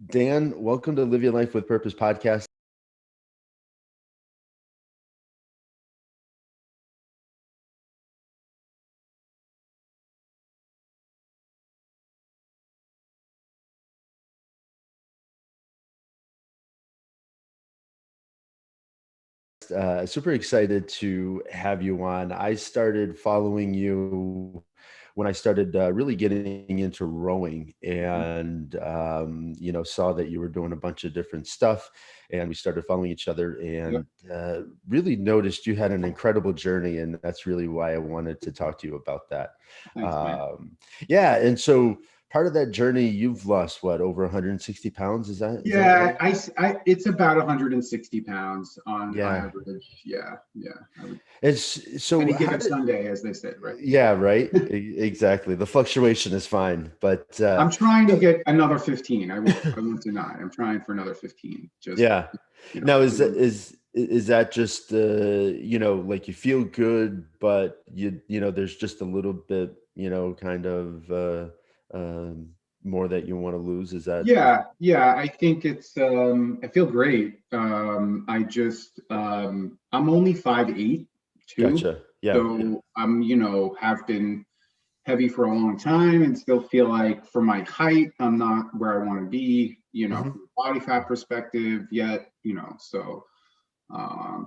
Dan, welcome to Live Your Life with Purpose podcast. Super excited to have you on. I started following you when I started really getting into rowing and, saw that you were doing a bunch of different stuff and we started following each other Yep. and really noticed you had an incredible journey. And that's really why I wanted to talk to you about that. Thanks, man. Um, yeah. And so part of that journey, you've lost what, over 160 pounds? Is that Yeah, right? it's about 160 pounds on Yeah. average. Yeah, yeah. I would It's so any how given did Sunday, as they say, right? Yeah, right. Exactly. The fluctuation is fine, but I'm trying to so get another 15. I won't deny. I'm trying for another 15. Just yeah. Now I want. is that just like you feel good, but there's just a little bit, kind of more that you want to lose. Is Yeah, yeah. I think I feel great. I'm only 5'8" too, gotcha. Yeah, yeah. so have been heavy for a long time and still feel like for my height, I'm not where I want to be, Hmm. from a body fat perspective yet, so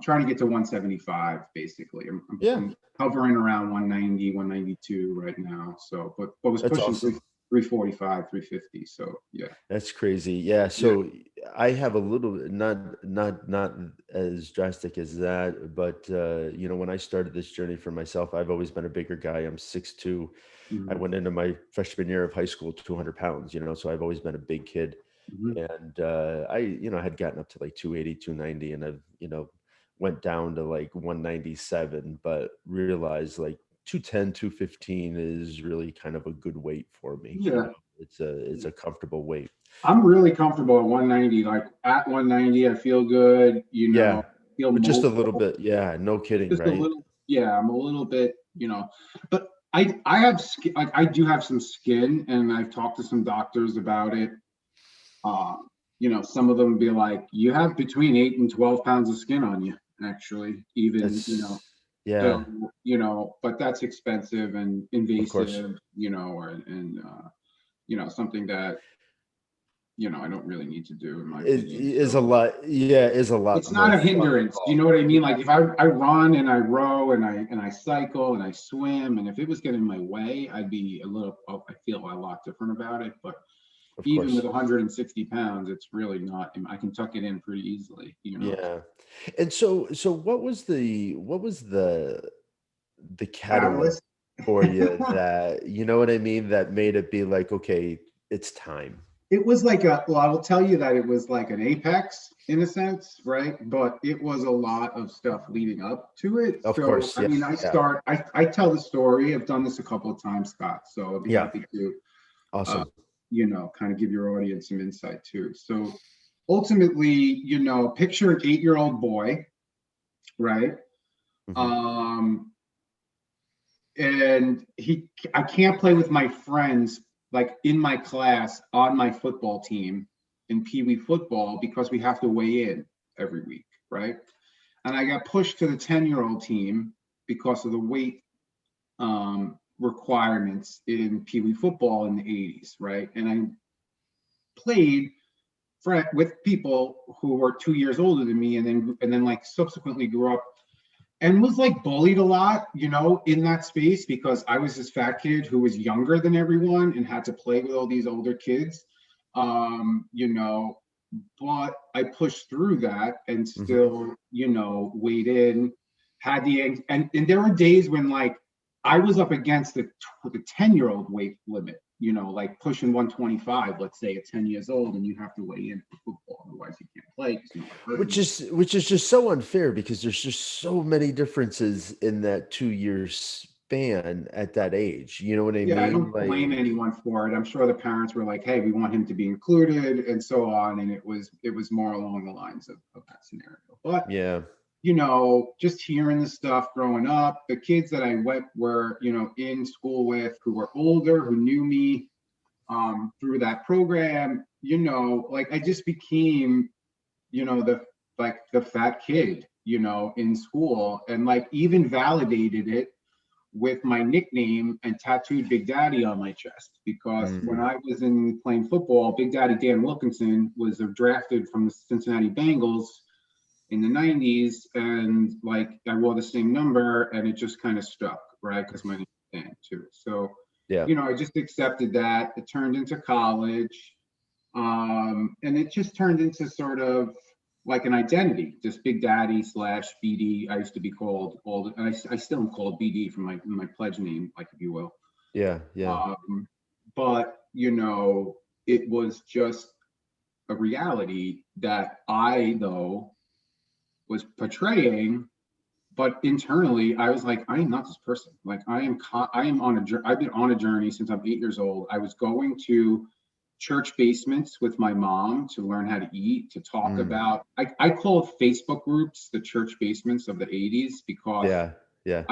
trying to get to 175 basically. Yeah, I'm hovering around 190, 192 right now. So, but was that's pushing awesome. 345, 350. So, yeah. That's crazy. Yeah. Yeah. So I have a little not as drastic as that, but when I started this journey for myself, I've always been a bigger guy. I'm 6'2". I Mhm. went into my freshman year of high school 200 pounds, so I've always been a big kid. Mhm. And I, had gotten up to like 280, 290, and I've, went down to like 197, but realized like 210, 215 is really kind of a good weight for me. Yeah. It's a comfortable weight. I'm really comfortable at 190. Like at 190, I feel good, Yeah, feel but just a little mobile. bit. Yeah, no kidding, Just a right? little, yeah, I'm a little bit, but I have skin, like I do have some skin, and I've talked to some doctors about it. Some of them be like, you have between 8 and 12 pounds of skin on you, actually, even, That's so, yeah, but that's expensive and of course. invasive, something that, I don't really need to do, in my It opinion. is a So lot. Yeah, is a lot it's not more a fun hindrance. Do you know involved. what I mean? Yeah, Like if I run and I row and I cycle and I swim, and if it was getting in my way, I'd be I feel a lot different about it. But of even with course. 160 pounds, it's really not. I can tuck it in pretty easily. Yeah. And so what was the catalyst Catalyst. for you that, you know what I mean, that made it be like, okay, it's time. It was well, I will tell you that it was like an apex in a sense, right? But it was a lot of stuff leading up to it. Of So, course. I Yeah. mean, Yeah. I tell the story. I've done this a couple of times, Scott. So I'd be Yeah. happy to, uh, Awesome. kind of give your audience some insight too. So ultimately, picture an 8-year-old boy, right? Hmm. Um, and I can't play with my friends like in my class on my football team in Pee Wee football because we have to weigh in every week, right? And I got pushed to the 10-year-old team because of the weight requirements in Pee Wee football in the 80s, right? And I played with people who were 2 years older than me, and then like subsequently grew up and was like bullied a lot, in that space because I was this fat kid who was younger than everyone and had to play with all these older kids. Um, you know, but I pushed through that and Hmm. still, weighed in, had and there were days when like I was up against the 10-year-old weight limit, like pushing 125, let's say at 10 years old, and you have to weigh in for football, otherwise you can't play because you don't want to hurt Which anyone. is which is just so unfair because there's just so many differences in that 2 year span at that age. You know what I Yeah, I mean? don't blame Like, anyone for it. I'm sure the parents were like, "Hey, we want him to be included," and so on. And it was more along the lines of that scenario. But yeah. just hearing the stuff growing up, the kids that I went were in school with who were older, who knew me through that program. like I just became, the fat kid, in school, and like even validated it with my nickname and tattooed Big Daddy on my chest, because when Mm. I was in playing football, Big Daddy Dan Wilkinson was drafted from the Cincinnati Bengals in the 90s, and like I wore the same number, and it just kind of stuck, right? Because my name is Dan too. So, Yeah. I just accepted that. It turned into college. And it just turned into sort of like an identity, just Big Daddy slash BD. I used to be called and I still am called BD from my pledge name, like, if you will. Yeah. Yeah. But it was just a reality that I, though, was portraying, but internally I was like, I am not this person. Like, I am on I've been on a journey since I'm 8 years old. I was going to church basements with my mom to learn how to eat, to talk Mm. about, I call Facebook groups the church basements of the 80s, because Yeah. Yeah.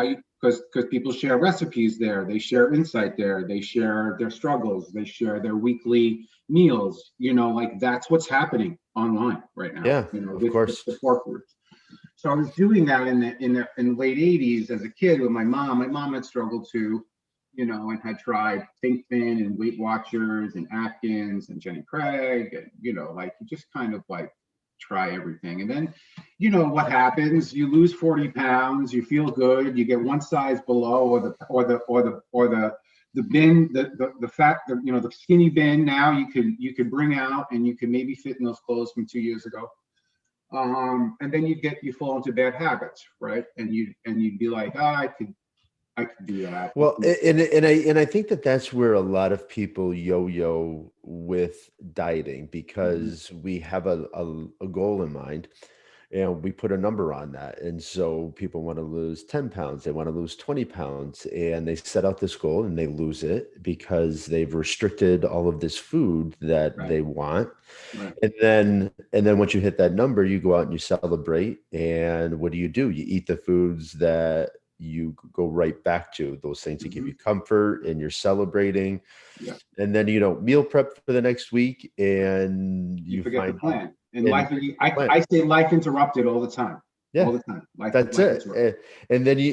because people share recipes there, they share insight there, they share their struggles, they share their weekly meals, like that's what's happening online right now, Yeah. Of with course. support groups. So I was doing that in the late 80s as a kid with my mom. My mom had struggled too, and had tried Think Thin and Weight Watchers and Atkins and Jenny Craig, and like you just kind of like try everything. And then, what happens? You lose 40 pounds, you feel good, you get one size below, the bin, the fat, the skinny bin. Now you could bring out, and you can maybe fit in those clothes from 2 years ago. And then you fall into bad habits, right? And you'd be like, I could do that. Well, and I think that that's where a lot of people yo-yo with dieting, Mhm. because we have a goal in mind and we put a number on that. And so people want to lose 10 pounds, they want to lose 20 pounds, and they set out this goal and they lose it because they've restricted all of this food that Right, they want. right, And then once you hit that number, you go out and you celebrate. And what do? You eat the foods that you go right back to, those things that give hmm, you comfort, and you're celebrating. yeah. And then, meal prep for the next week, and You you forget the find out plan. And and life, the plan. I say life interrupted all the time, Yeah, all the time. that's Life it. interrupted.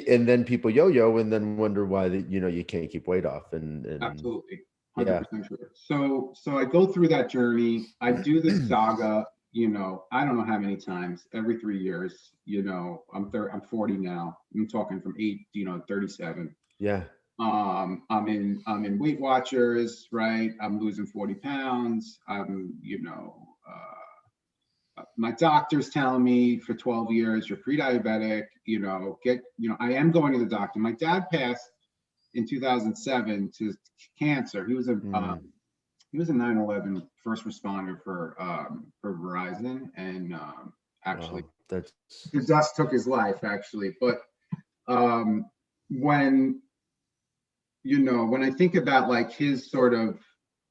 And then people yo-yo and then wonder why you can't keep weight off. And Absolutely, yeah. 100% true. So I go through that journey. I do this saga. I don't know how many times. Every 3 years. I'm 40 now. I'm talking from 8, 37. Yeah. I'm in Weight Watchers, right? I'm losing 40 pounds. My doctor's telling me for 12 years you're pre-diabetic. I am going to the doctor. My dad passed in 2007 to cancer. Mm. He was a 9/11 first responder for Verizon, and actually Wow. That's the dust took his life, actually. But um, when when I think about like his sort of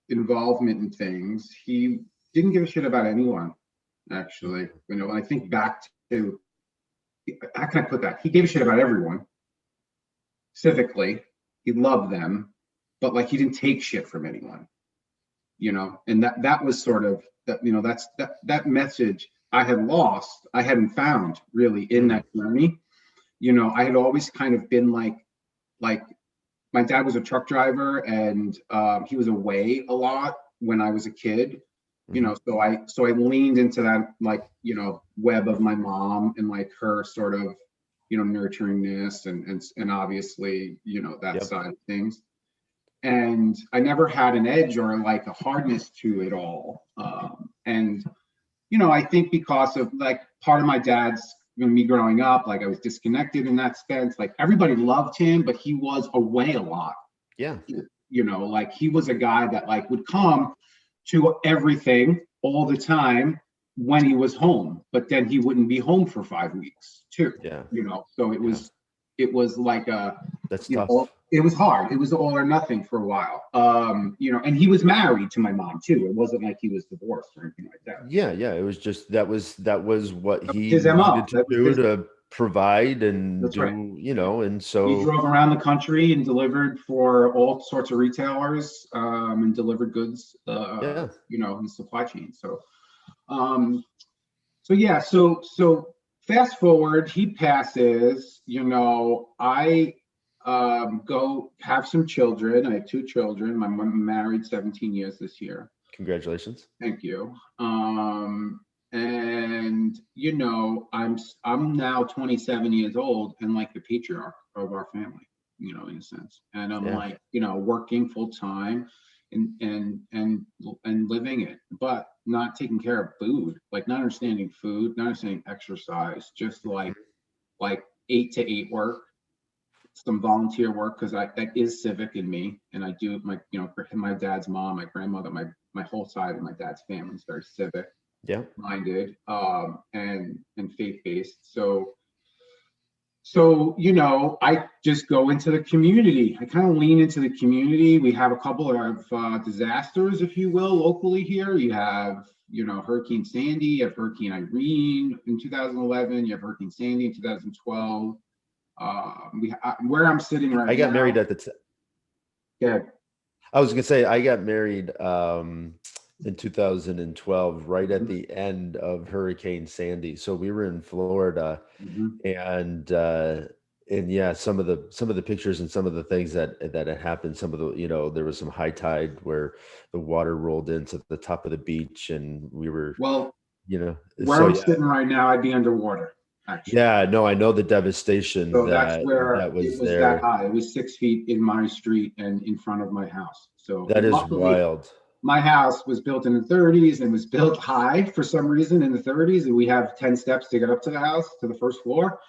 involvement in things, he didn't give a shit about anyone. Actually, when I think back to, how can I put that? He gave a shit about everyone civically. He loved them, but like he didn't take shit from anyone. And that was sort of that. That message I had lost. I hadn't found really in mm, that journey. I had always kind of been like my dad was a truck driver, and he was away a lot when I was a kid. mhm. So I leaned into that, like, web of my mom and like her sort of nurturingness, and obviously that Yep. side of things. And I never had an edge or like a hardness to it all. And I think because of like part of my dad's, me growing up, like I was disconnected in that sense. Like everybody loved him, but he was away a lot. Yeah. Like he was a guy that like would come to everything all the time when he was home, but then he wouldn't be home for 5 weeks too. Yeah. So Yeah. it was like a, That's tough. it was hard. It was all or nothing for a while. And he was married to my mom too. It wasn't like he was divorced or anything like that. Yeah, yeah. It was just that was what That was he his MO. needed to That was do his to provide and That's right. do, Yeah. and We so, drove around the country and delivered for all sorts of retailers, and delivered goods, yeah, in supply chain. Um, yeah, so fast forward, he passes, I go have some children. I have two children. I'm married 17 years this year. congratulations. Thank you. And I'm now 27 years old and like the patriarch of our family, in a sense. And I'm Yeah, like, working full time and living it, but not taking care of food, like not understanding food, not understanding exercise, just like 8 to 8 work, some volunteer work because I that is civic in me, and I do my my dad's mom, my grandmother, my whole side of my dad's family is very civic yeah, minded, and faith based. I just go into the community. I kind of lean into the community. We have a couple of disasters, if you will, locally here. You have Hurricane Sandy, you have Hurricane Irene in 2011, you have Hurricane Sandy in 2012. Where I'm sitting right I got married now. at Yeah. I was gonna say I got married in 2012, right at Mhm. the end of Hurricane Sandy. So we were in Florida, Mhm. and yeah, some of the pictures and some of the things that had happened. Some of the, there was some high tide where the water rolled into the top of the beach, and we were, Well, you know, where so I'm yeah, sitting right now, I'd be underwater, actually. yeah. No, I know the devastation So that's that where it was was that there. high. It was 6 feet in my street and in front of my house. So, That and is luckily, wild. my house was built in the 30s and was built high for some reason in the 30s. And we have 10 steps to get up to the house, to the first floor.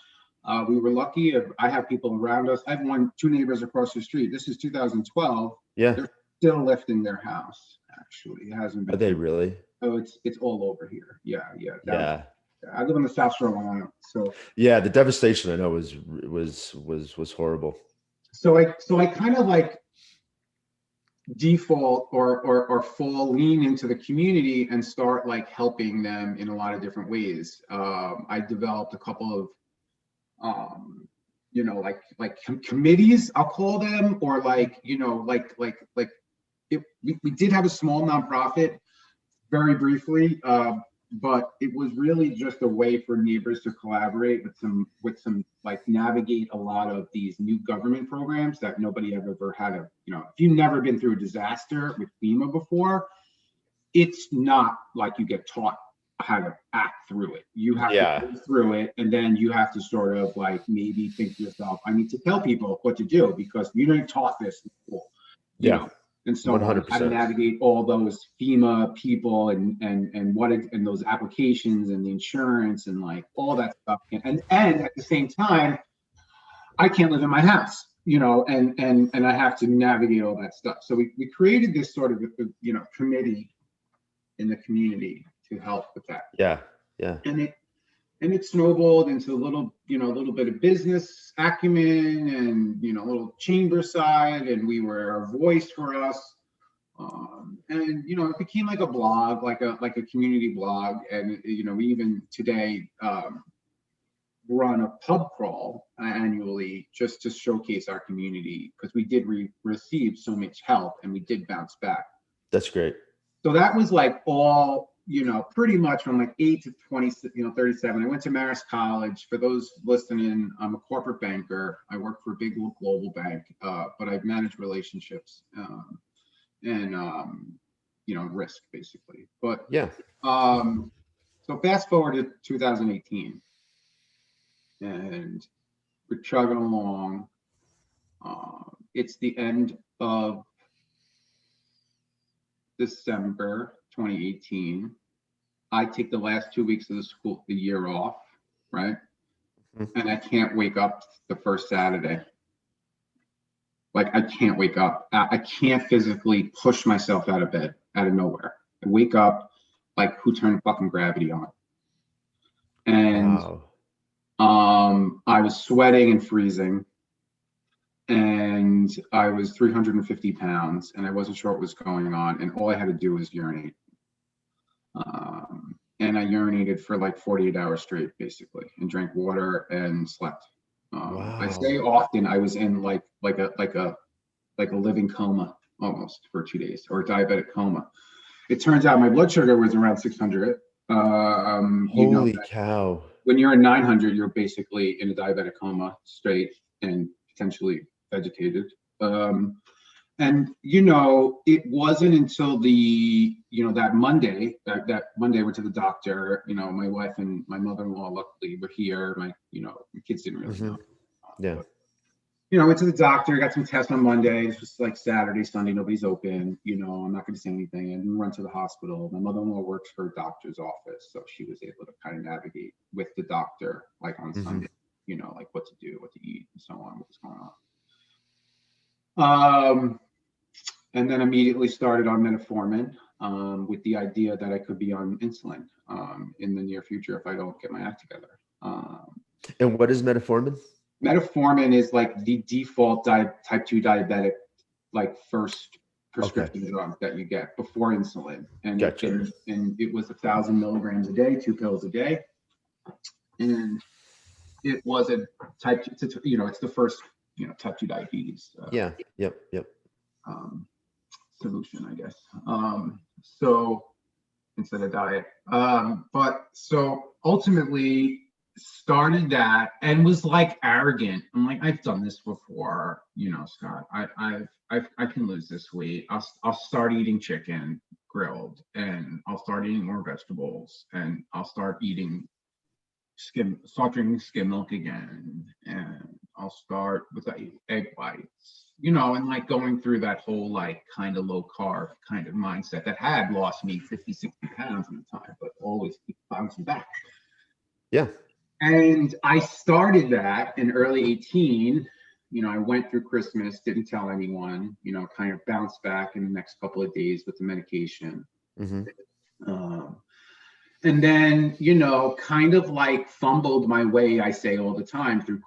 We were lucky. I have people around us. I have two neighbors across the street. This is 2012. Yeah. They're still lifting their house. Actually, it hasn't Are been they finished. really? Oh, it's all over here. Yeah, yeah. Down. Yeah. I live on the South Shore of Long Island. Yeah, the devastation I know was horrible. So I kind of like default or fall lean into the community and start like helping them in a lot of different ways. I developed a couple of committees, I'll call them, or we did have a small nonprofit very briefly, but it was really just a way for neighbors to collaborate with some like navigate a lot of these new government programs that nobody have ever had if you've never been through a disaster with FEMA before, it's not like you get taught how to act through it. You have to Yeah. go through it, and then you have to sort of like maybe think to yourself, I need to tell people what to do because you didn't taught this in school, you Yeah. know, and so on. How to 100%. navigate all those FEMA people and those applications and the insurance and like all that stuff. And at the same time, I can't live in my house, and I have to navigate all that stuff. So we created this sort of committee in the community to help with that. Yeah. Yeah. And it snowballed into a little bit of business acumen and a little chamber side, and we were a voice for us. And it became like a blog, like a community blog, and we even today run a pub crawl annually just to showcase our community because we did receive so much help and we did bounce back. That's great. So that was like all, pretty much from like 8 to 20, 37. I went to Marist College. For those listening, I'm a corporate banker. I work for a big global bank, but I've managed relationships and risk basically. But Yeah. so fast forward to 2018, and we're chugging along. It's the end of December 2018. I take the last 2 weeks of the year off, right? Mhm. And I can't wake up the first Saturday. Like I can't wake up. I can't physically push myself out of bed out of nowhere. I wake up like who turned fucking gravity on? And Wow. I was sweating and freezing, and I was 350 pounds, and I wasn't sure what was going on, and all I had to do was urinate. and I urinated for like 48 hours straight, basically, and drank water and slept. I say Wow. often I was in like a living coma almost for 2 days, or a diabetic coma. It turns out my blood sugar was around 600. Holy cow. When you're in 900, you're basically in a diabetic coma, straight and potentially vegetated. Um, and it wasn't until that Monday, that Monday I went to the doctor. My wife and my mother-in-law luckily were here. My kids didn't really Hmm. know. Yeah. But I went to the doctor, got some tests on Monday. This was like Saturday, Sunday, nobody's open. I'm not going to say anything. I didn't run to the hospital. My mother-in-law works for a doctor's office, so she was able to kind of navigate with the doctor, like on Hmm. Sunday, like what to do, what to eat, and so on, what was going on. And then immediately started on metformin, with the idea that I could be on insulin in the near future if I don't get my act together. And what is metformin? Metformin is like the default type 2 diabetic, like first Okay. prescription drug that you get before insulin. And Gotcha. it was 1,000 milligrams a day, 2 pills a day. And it was a type 2, it's the first, type 2 diabetes Yeah. Yep. Yep. um, solution, I guess. So instead of diet. But so ultimately started that and was like arrogant. I'm like, I've done this before, Scott. I can lose this weight. I'll start eating chicken grilled, and I'll start eating more vegetables, and I'll start drinking skim milk again, and I'll start with egg whites, and like going through that whole like kind of low carb kind of mindset that had lost me 50, 60 pounds at the time, but always keep bouncing back. Yeah. And I started that in early 18. I went through Christmas, didn't tell anyone, kind of bounced back in the next couple of days with the medication. Hmm. Um, and then, kind of like fumbled my way, I say all the time, through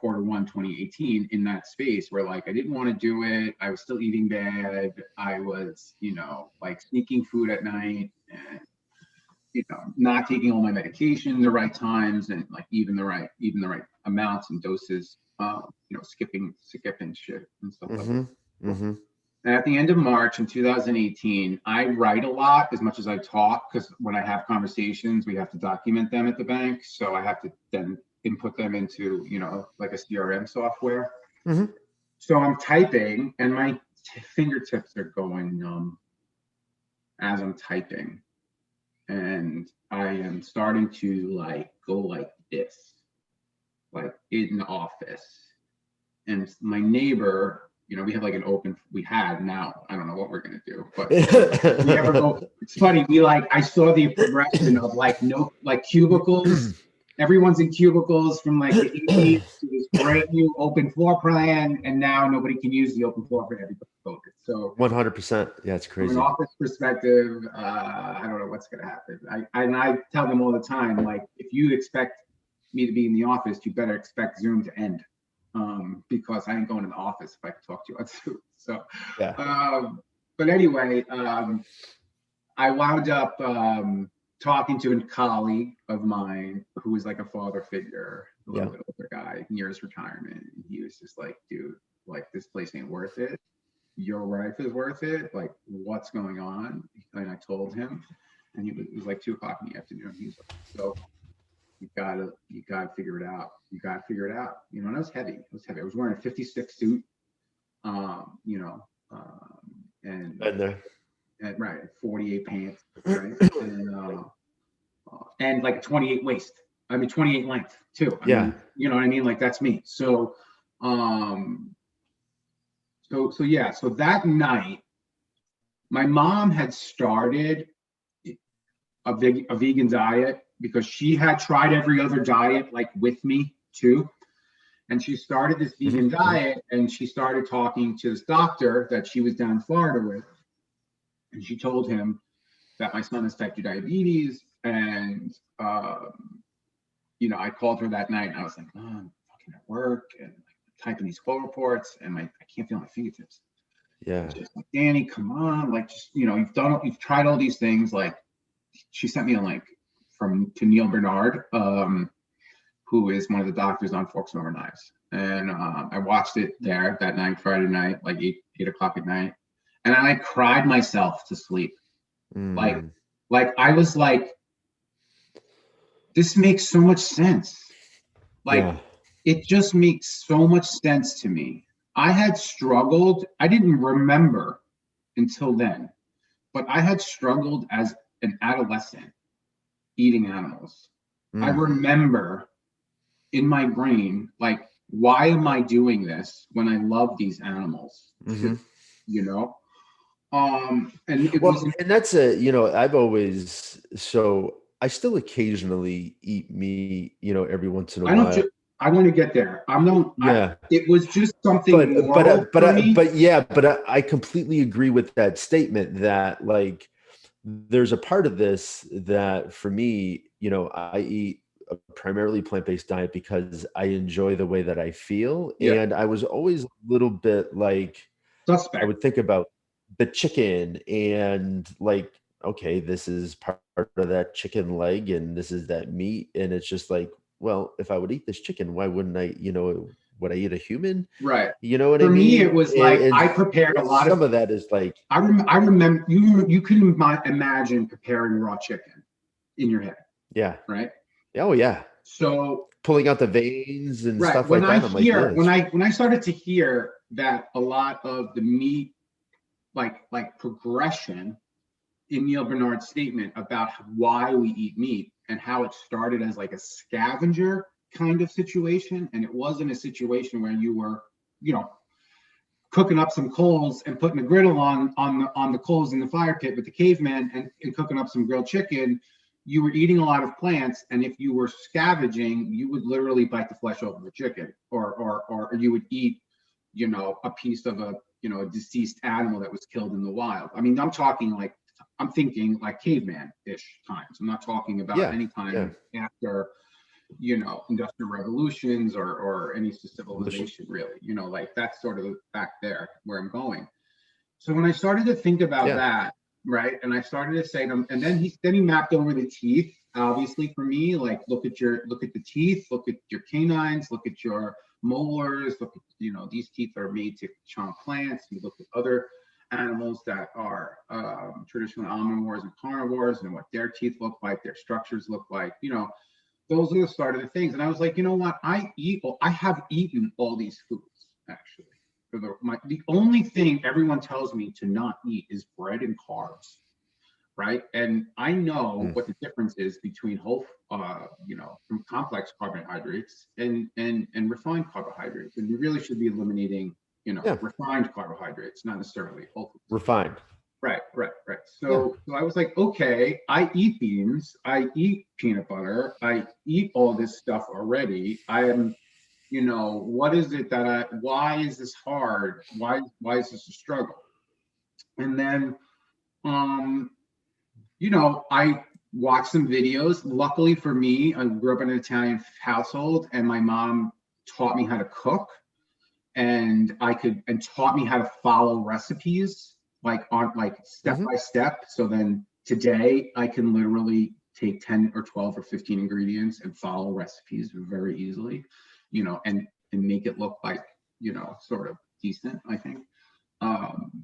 Q1 2018 in that space where like I didn't want to do it. I was still eating bad. I was, like sneaking food at night, and not taking all my medication the right times, and like even the right amounts and doses. Skipping shit and stuff like that. Hmm. Hmm. And at the end of March in 2018, I write a lot as much as I talk, because when I have conversations, we have to document them at the bank. So I have to then input them into, like a CRM software. Hmm. So I'm typing, and my fingertips are going numb as I'm typing. And I am starting to like go like this, like in the office. And my neighbor, we have like we had, now I don't know what we're gonna do, but we ever go, it's funny, I saw the progression of like cubicles. Everyone's in cubicles from like the 80s to this brand new open floor plan, and now nobody can use the open floor for everybody focus. So 100%. Yeah, it's from an crazy. office perspective, I don't know what's gonna happen. I tell them all the time, like, if you expect me to be in the office, you better expect Zoom to end. Because I ain't going in the office if I can talk to you on Zoom. So, Yeah. but anyway, I wound up talking to a colleague of mine who was like a father figure, a little bit older guy, near his retirement. And he was just like, dude, like, this place ain't worth it. Your wife is worth it. Like, what's going on? And I told him, and it was like 2 o'clock in the afternoon. He was like, so you gotta figure it out. You gotta figure it out. And it was heavy. I was wearing a 56 suit, you know, and Been there. right, 48 pants, right, and like a 28 waist. I mean, 28 length too. I Yeah. mean, you know what I mean? Like, that's me. So, yeah. So that night, my mom had started a vegan diet because she had tried every other diet like with me too. And she started this vegan Hmm. diet, and she started talking to this doctor that she was down in Florida with. And she told him that my son has type 2 diabetes. And, I called her that night, and I was like, oh, I'm fucking at work, and like, typing these call reports, and I can't feel my fingertips. Yeah. She's like, Danny, come on. Like, just, you've tried all these things. Like, she sent me a link. to Neil Bernard, who is one of the doctors on Forks Over Knives. And I watched it there that night, Friday night, like 8 o'clock at night. And I like cried myself to sleep. Mm. Like I was like, this makes so much sense. Like Yeah. it just makes so much sense to me. I had struggled, I didn't remember until then, but I had struggled as an adolescent eating animals. I Mm. remember in my brain, like, why am I doing this when I love these animals? Hmm. You know? And it Well, was and that's a, I've always, so I still occasionally eat meat, every once in a I don't while. ju- I want to get there. I'm not I Yeah. it was just something But but uh, moral but for uh, me. but yeah, I completely agree with that statement that like there's a part of this that for me, I eat a primarily plant-based diet because I enjoy the way that I feel, Yeah, and I was always a little bit like I suspect. would think about the chicken and like, okay, this is part of that chicken leg and this is that meat, and it's just like, well, if I would eat this chicken, why wouldn't I? Would I eat a human? Right. You know what I For me, mean? it was And, like and I prepared a lot of. some of that is like, I remember you can imagine preparing raw chicken in your head, yeah, right? oh yeah, So pulling out the veins and right stuff like that. I'm like, yeah, when I started to hear that a lot of the meat like progression in Neil Bernard's statement about why we eat meat and how it started as like a scavenger kind of situation, and it wasn't a situation where you were, you know, cooking up some coals and putting a griddle on the coals in the fire pit with the caveman and cooking up some grilled chicken. You were eating a lot of plants, and if you were scavenging, you would literally bite the flesh off of a chicken, or you would eat, a piece of a deceased animal that was killed in the wild. I mean, I'm thinking like caveman-ish times. I'm not talking about yeah, any yeah. time after industrial revolutions or any Delicious. civilization, really. Like that's sort of back there where I'm going. So when I started to think about Yeah. that, right, and I started to say them, and then he mapped over the teeth. Obviously, for me, like look at the teeth, look at your canines, look at your molars, look at these teeth are made to chomp plants. You look at other animals that are traditional omnivores and carnivores and what their teeth look like, their structures look like. Those are the start of the things. And I was like, you know what? I have eaten all these foods actually. The only thing everyone tells me to not eat is bread and carbs, right? And I know Mm. what the difference is between from complex carbohydrates and refined carbohydrates. And you really should be eliminating, Yeah. refined carbohydrates, not necessarily whole foods. Refined. Right, right, right. Yeah. So I was like, okay, I eat beans, I eat peanut butter, I eat all this stuff already. I am, what is it why is this hard? Why is this a struggle? And then, um, I watched some videos. Luckily for me, I grew up in an Italian household and my mom taught me how to cook and taught me how to follow recipes like step Hmm. by step. So then today I can literally take 10 or 12 or 15 ingredients and follow recipes very easily, and make it look like, sort of decent, I think.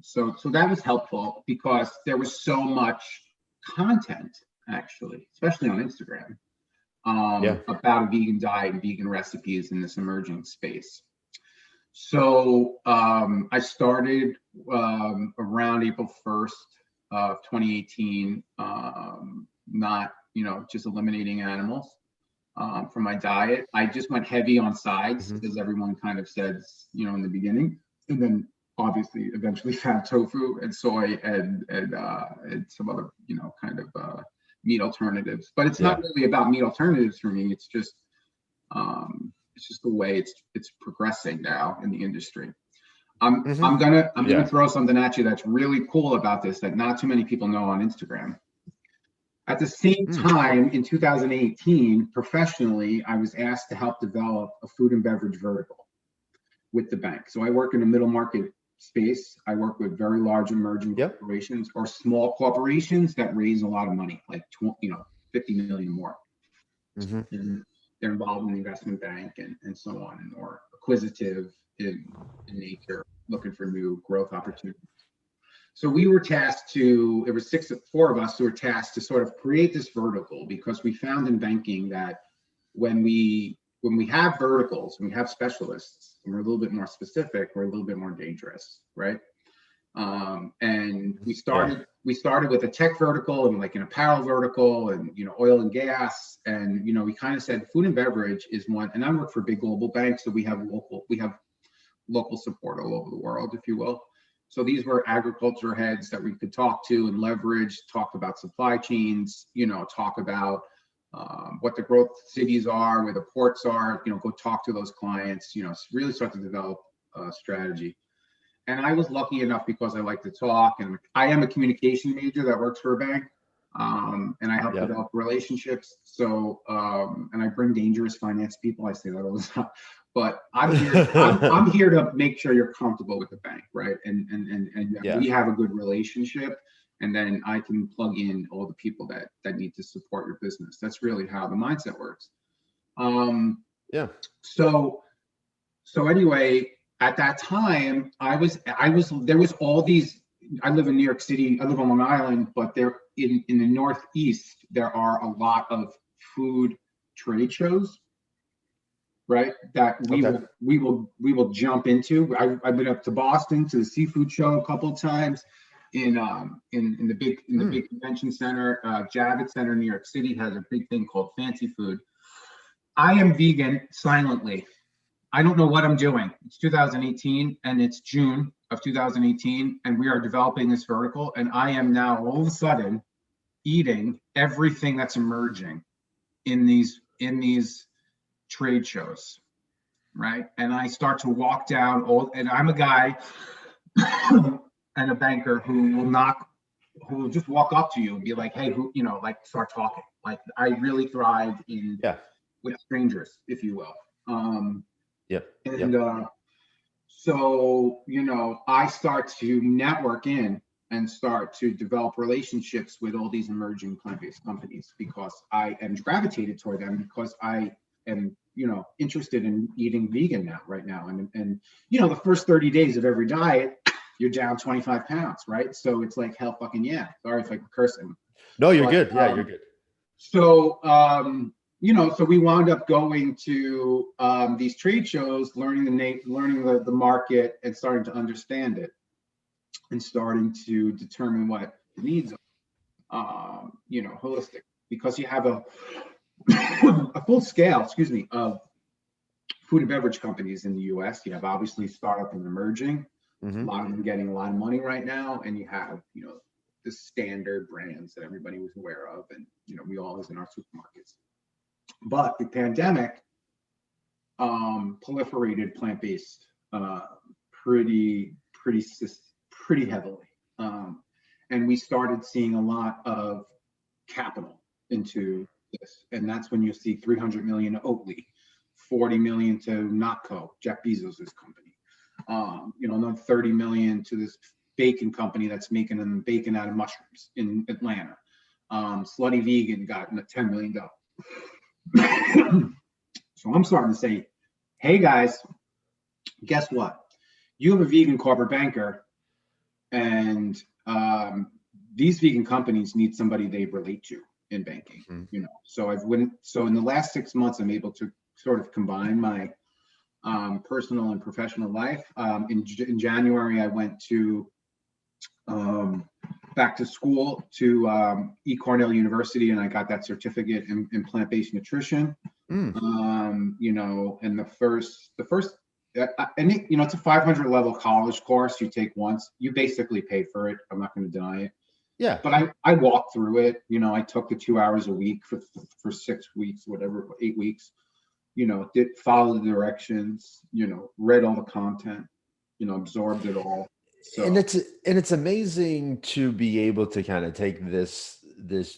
So that was helpful because there was so much content actually, especially on Instagram, Yeah. about a vegan diet and vegan recipes in this emerging space. So I started around April 1st of 2018, not, just eliminating animals from my diet. I just went heavy on sides, Hmm. as everyone kind of says, in the beginning. And then obviously eventually found tofu and soy and some other, kind of meat alternatives. But it's not Yeah. really about meat alternatives for me. It's just the way it's progressing now in the industry. Hmm. I'm gonna Yeah. throw something at you that's really cool about this that not too many people know on Instagram. At the same Mm. time, in 2018, professionally, I was asked to help develop a food and beverage vertical with the bank. So I work in a middle market space. I work with very large emerging Yep. corporations or small corporations that raise a lot of money, like 50 million more. Hmm. And they're involved in the investment bank and so on, and more acquisitive in nature, looking for new growth opportunities. So we were tasked to, it was four of us who were tasked to sort of create this vertical, because we found in banking that when we have verticals, when we have specialists, and we're a little bit more specific, we're a little bit more dangerous, right? And we Yeah. started with a tech vertical and like an apparel vertical, and oil and gas, and we kind of said food and beverage is one. And I work for big global banks, so we have local support all over the world, if you will. So these were agriculture heads that we could talk to and leverage, talk about supply chains, talk about what the growth cities are, where the ports are, go talk to those clients, really start to develop a strategy. And I was lucky enough, because I like to talk, and I am a communication major that works for a bank, and I help Yeah. develop relationships. So, and I bring dangerous finance people. I say that all the time, but I'm here. I'm here to make sure you're comfortable with the bank, right? And that Yeah. we have a good relationship, and then I can plug in all the people that need to support your business. That's really how the mindset works. Um, Yeah. so so anyway, at that time, there was all these. I live in New York City. I live on Long Island, but there in the Northeast, there are a lot of food trade shows, right? That we Okay. will we will we will jump into. I've been up to Boston to the seafood show a couple of times. In the Mm. big convention center, Javits Center in New York City has a big thing called Fancy Food. I am vegan silently. I don't know what I'm doing. It's 2018 and it's June of 2018, and we are developing this vertical. And I am now all of a sudden eating everything that's emerging in these trade shows, right? And I start to walk down and I'm a guy and a banker who will just walk up to you and be like, hey, like start talking. Like I really thrive Yeah. with strangers, if you will. Yep. And Yep. So, I start to network in and start to develop relationships with all these emerging plant-based companies, because I am gravitated toward them, because I am, interested in eating vegan right now. And the first 30 days of every diet, you're down 25 pounds, right? So it's like, hell fucking yeah. Sorry if I'm cursing. No, you're But good. Yeah, you're good. so we wound up going to these trade shows, learning the market, and starting to understand it, and starting to determine what the needs are, holistic, because you have a full scale, of food and beverage companies in the U.S. You have obviously startup and emerging, a Hmm. lot of them getting a lot of money right now, and you have the standard brands that everybody was aware of, and we all is in our supermarkets. But the pandemic proliferated plant-based pretty pretty pretty heavily, and we started seeing a lot of capital into this, and that's when you see 300 million to Oatly, 40 million to Notco, Jeff Bezos's company, another 30 million to this bacon company that's making them bacon out of mushrooms in Atlanta. Slutty Vegan got $10 million. So I'm starting to say, hey guys, guess what? You have a vegan corporate banker, and these vegan companies need somebody they relate to in banking. Hmm. So in the last 6 months, I'm able to sort of combine my personal and professional life. In January, I went to back to school to Cornell University, and I got that certificate in plant-based nutrition. Mm. And the first, and it's a 500 level college course you take once. You basically pay for it. I'm not going to deny it, Yeah. but I walked through it. I took the 2 hours a week for 6 weeks, whatever, 8 weeks. Did follow the directions. Read all the content. Absorbed it all. and So. it's and it's amazing to be able to kind of take this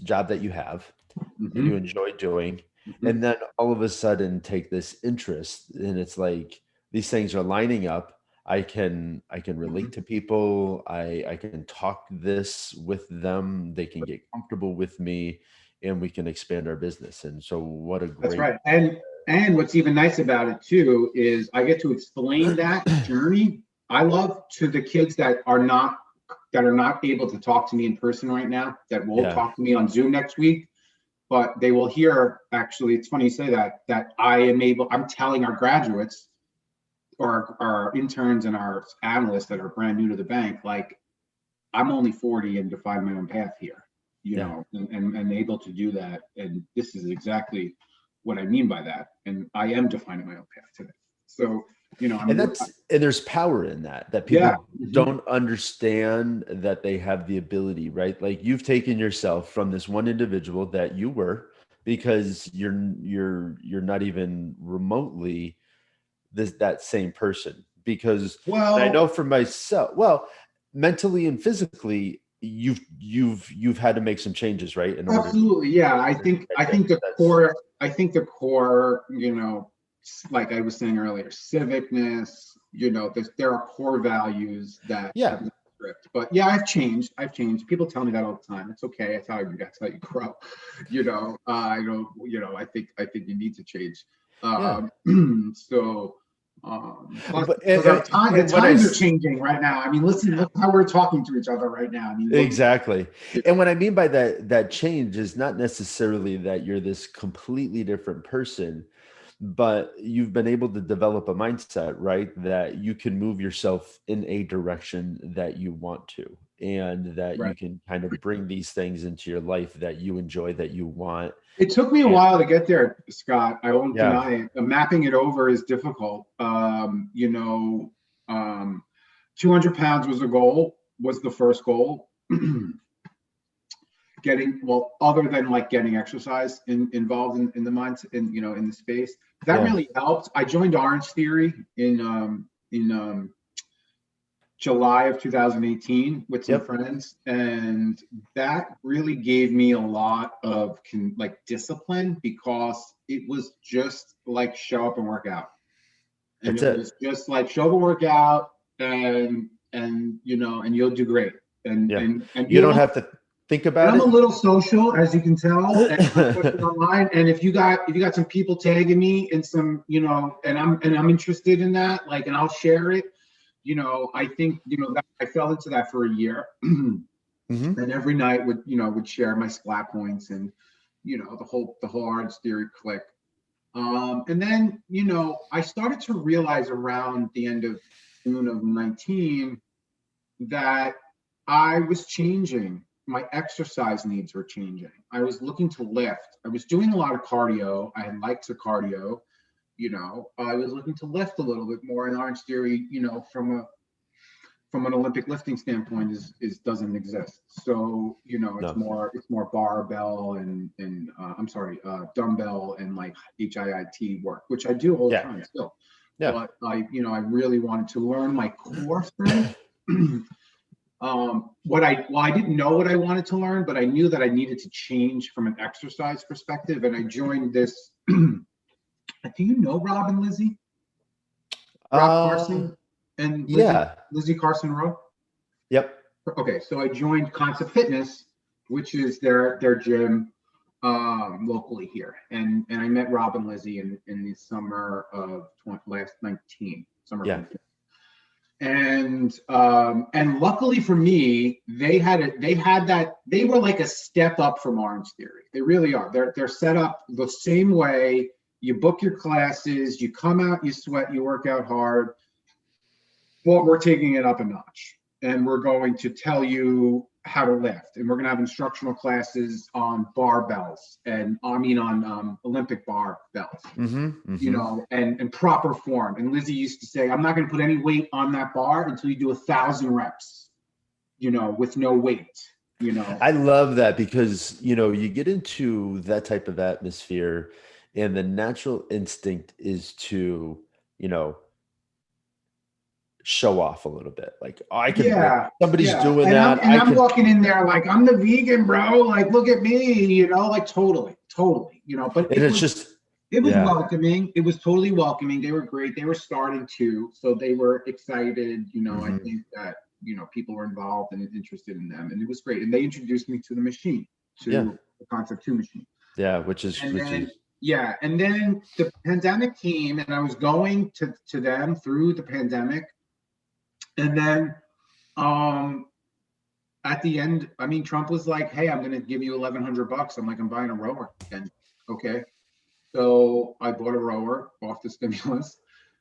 job that you have and you Mhm, enjoy doing, mhm, and then all of a sudden take this interest, and it's like these things are lining up. I can relate mhm. to people. I can talk this with them. They can get comfortable with me, and we can expand our business. And so what a That's great, right. And what's even nice about it too is I get to explain that journey I love to the kids that are not able to talk to me in person right now, that will yeah, talk to me on Zoom next week, but they will hear, actually, it's funny you say that I'm telling our graduates or our interns and our analysts that are brand new to the bank, like, I'm only 40 and define my own path here, yeah. and able to do that. And this is exactly what I mean by that. And I am defining my own path today. So, And there's power in that, that yeah. people Mhm. don't understand that they have the ability, right? Like you've taken yourself from this one individual that you were, because you're not even remotely that same person. Because I know Well, for myself, well, mentally and physically, you've had to make some changes, right? In order absolutely. Yeah. to I get think the that's core, I think the core, like I was saying earlier, civicness, there are core values that yeah, have not stripped. But yeah, I've changed. I've changed. People tell me that all the time. It's okay. That's how you grow. I don't, I think you need to change. yeah. So, plus, But because our time, the and when I times are changing right now. I mean, listen, look how we're talking to each other right now. I mean, look, exactly. you And know, what I mean by that change is not necessarily that you're this completely different person, but you've been able to develop a mindset, right? That you can move yourself in a direction that you want to, and that right. you can kind of bring these things into your life that you enjoy, that you want. It took me a And while to get there, Scott. I won't yeah, deny it. Mapping it over is difficult. 200 pounds was a goal, was the first goal. Other than like getting exercise involved in the mindset, in the space, that yeah, really helped. I joined Orange Theory in July of 2018 with some yep. friends, and that really gave me a lot of like discipline, because it was just like show up and work out, and That's it was it. just like show up and work out, and you'll do great, and Yeah. and You be a don't little. have to think And about I'm a it. little social, as you can tell, and especially online. And if you got some people tagging me in some, and I'm interested in that, like, and I'll share it. I think that I fell into that for a year, and Hmm. every night would share my splat points, and the whole Orange Theory click. And then I started to realize around the end of June of 19 that I was changing. My exercise needs were changing. I was looking to lift. I was doing a lot of cardio. I had liked the cardio. I was looking to lift a little bit more. And Orange Theory, from an Olympic lifting standpoint, is doesn't exist. So it's No. more barbell and I'm sorry, dumbbell and like HIIT work, which I do all the Yeah. time still. Yeah. But I really wanted to learn my core strength. I didn't know what I wanted to learn, but I knew that I needed to change from an exercise perspective, and I joined this. Do you know Rob and Lizzie? Rob Uh, Carson and yeah. Lizzie Carson Rowe. Yep. Okay, so I joined Concept Fitness, which is their gym locally here, and I met Rob and Lizzie in the summer of last 19 summer of Yeah. 19. And luckily for me, they were like a step up from Orange Theory. They really are. They're set up the same way. You book your classes, you come out, you sweat, you work out hard, but we're taking it up a notch, and we're going to tell you how to lift, and we're going to have instructional classes on barbells, and I mean on Olympic barbells, Hmm. Hmm. and proper form. And Lizzie used to say, I'm not going to put any weight on that bar until you do 1,000 reps, with no weight, I love that, because you get into that type of atmosphere, and the natural instinct is to you know show off a little bit. Like, oh, I can, like, Yeah, somebody's yeah. doing And I'm that. and I I'm can. walking in there like I'm the vegan, bro. Like, look at me, like totally, totally, But And it's just, it was yeah. welcoming. It was totally welcoming. They were great. They were starting to, so they were excited. I Hmm. think that people were involved and interested in them, and it was great. And they introduced me to the machine, Yeah. the Concept 2 machine. Yeah, And which then is yeah, and then the pandemic came, and I was going to them through the pandemic, and then um at the end, I mean, Trump was like, "Hey, I'm going to give you $1,100." I'm like, "I'm buying a rower." And okay, so I bought a rower off the stimulus.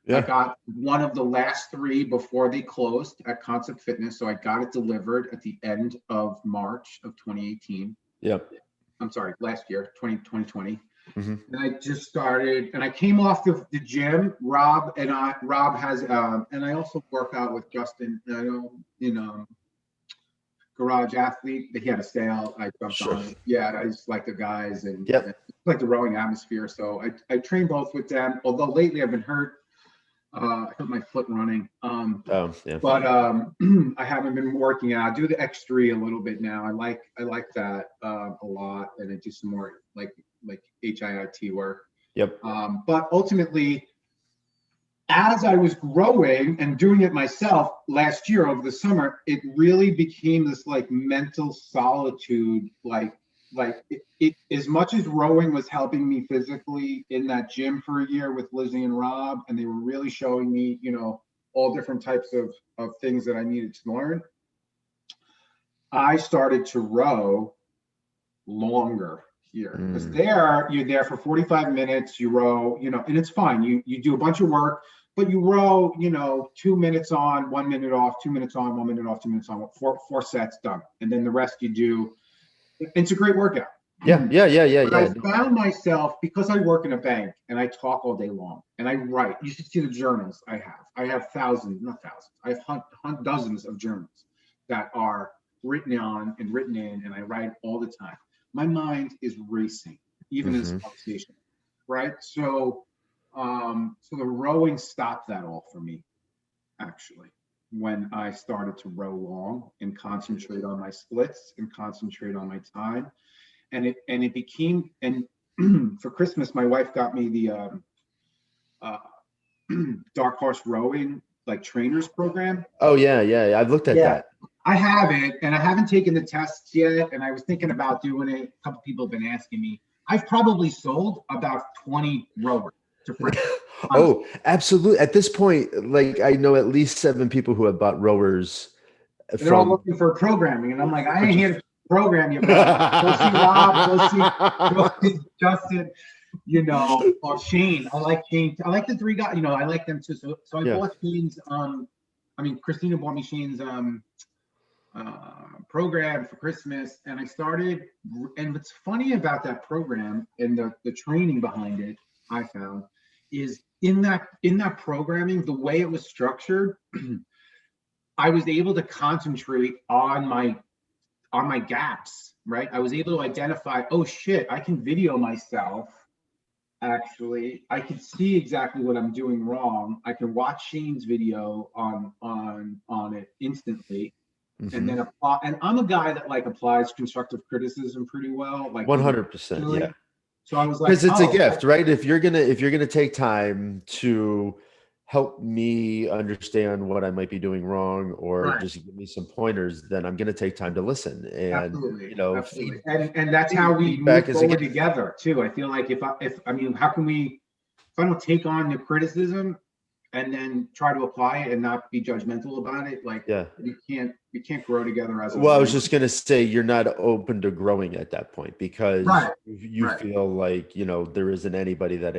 I yeah, got one of the last three before they closed at Concept Fitness, so I got it delivered at the end of March of 2018. yep. I'm sorry, last year, 2020. Hmm. And I just started, and I came off the gym. Rob has, and I also work out with Justin. I know Garage Athlete. He had a sale. I jumped Sure. on it. Yeah, I just like the guys and Yep. like the rowing atmosphere. So I train both with them. Although lately I've been hurt. I hurt my foot running. Oh, yeah. But I haven't been working out. I do the X3 a little bit now. I like that a lot, and I do some more like HIIT work. Yep. But ultimately, as I was growing and doing it myself last year over the summer, it really became this like mental solitude. Like as much as rowing was helping me physically in that gym for a year with Lizzie and Rob, and they were really showing me, all different types of things that I needed to learn. I started to row longer here because Mm. you're there for 45 minutes, you row, and it's fine. You do a bunch of work, but you row, 2 minutes on, 1 minute off, 2 minutes on, 1 minute off, 2 minutes on, four sets done. And then the rest you do. It's a great workout. Yeah, yeah, yeah, yeah, But I yeah. found myself, because I work in a bank and I talk all day long and I write. You should see the journals I have. I have thousands, not thousands. I have dozens of journals that are written on and written in, and I write all the time. My mind is racing, even in this Hmm. conversation, right? So the rowing stopped that all for me, actually, when I started to row long and concentrate on my splits and concentrate on my time. And it became, and for Christmas, my wife got me the uh, dark horse rowing like trainers program. Oh, yeah, yeah, yeah. I've looked at Yeah, that. I have it, and I haven't taken the tests yet. And I was thinking about doing it. A couple people have been asking me. I've probably sold about 20 rowers to friends. Honestly, Oh, absolutely. At this point, like I know at least 7 people who have bought rowers and they're all from looking for programming, and I'm like, I for ain't here just to program you, bro. Go see Rob. Go see Justin. Or Shane. I like Shane. I like the three guys. I like them too. So I yeah. bought Shane's. Christina bought me Shane's program for Christmas, and I started. And what's funny about that program and the training behind it, I found, is in that programming, the way it was structured, I was able to concentrate on my gaps. Right, I was able to identify. Oh shit, I can video myself. Actually, I can see exactly what I'm doing wrong. I can watch Shane's video on it instantly, and Hmm. then apply. And I'm a guy that like applies constructive criticism pretty well, like even 100%. Yeah. professionally. So I was like, Because it's a oh, gift, right? If you're gonna take time to help me understand what I might be doing wrong or right, just give me some pointers, then I'm gonna take time to listen. And absolutely, absolutely, feed and that's how we move feedback is a forward gift. together too. I feel like how can we? If I don't take on the criticism and then try to apply it and not be judgmental about it, like Yeah. we can't grow together as a Well, I was line. just gonna say you're not open to growing at that point because Right, you right. feel like, there isn't anybody, that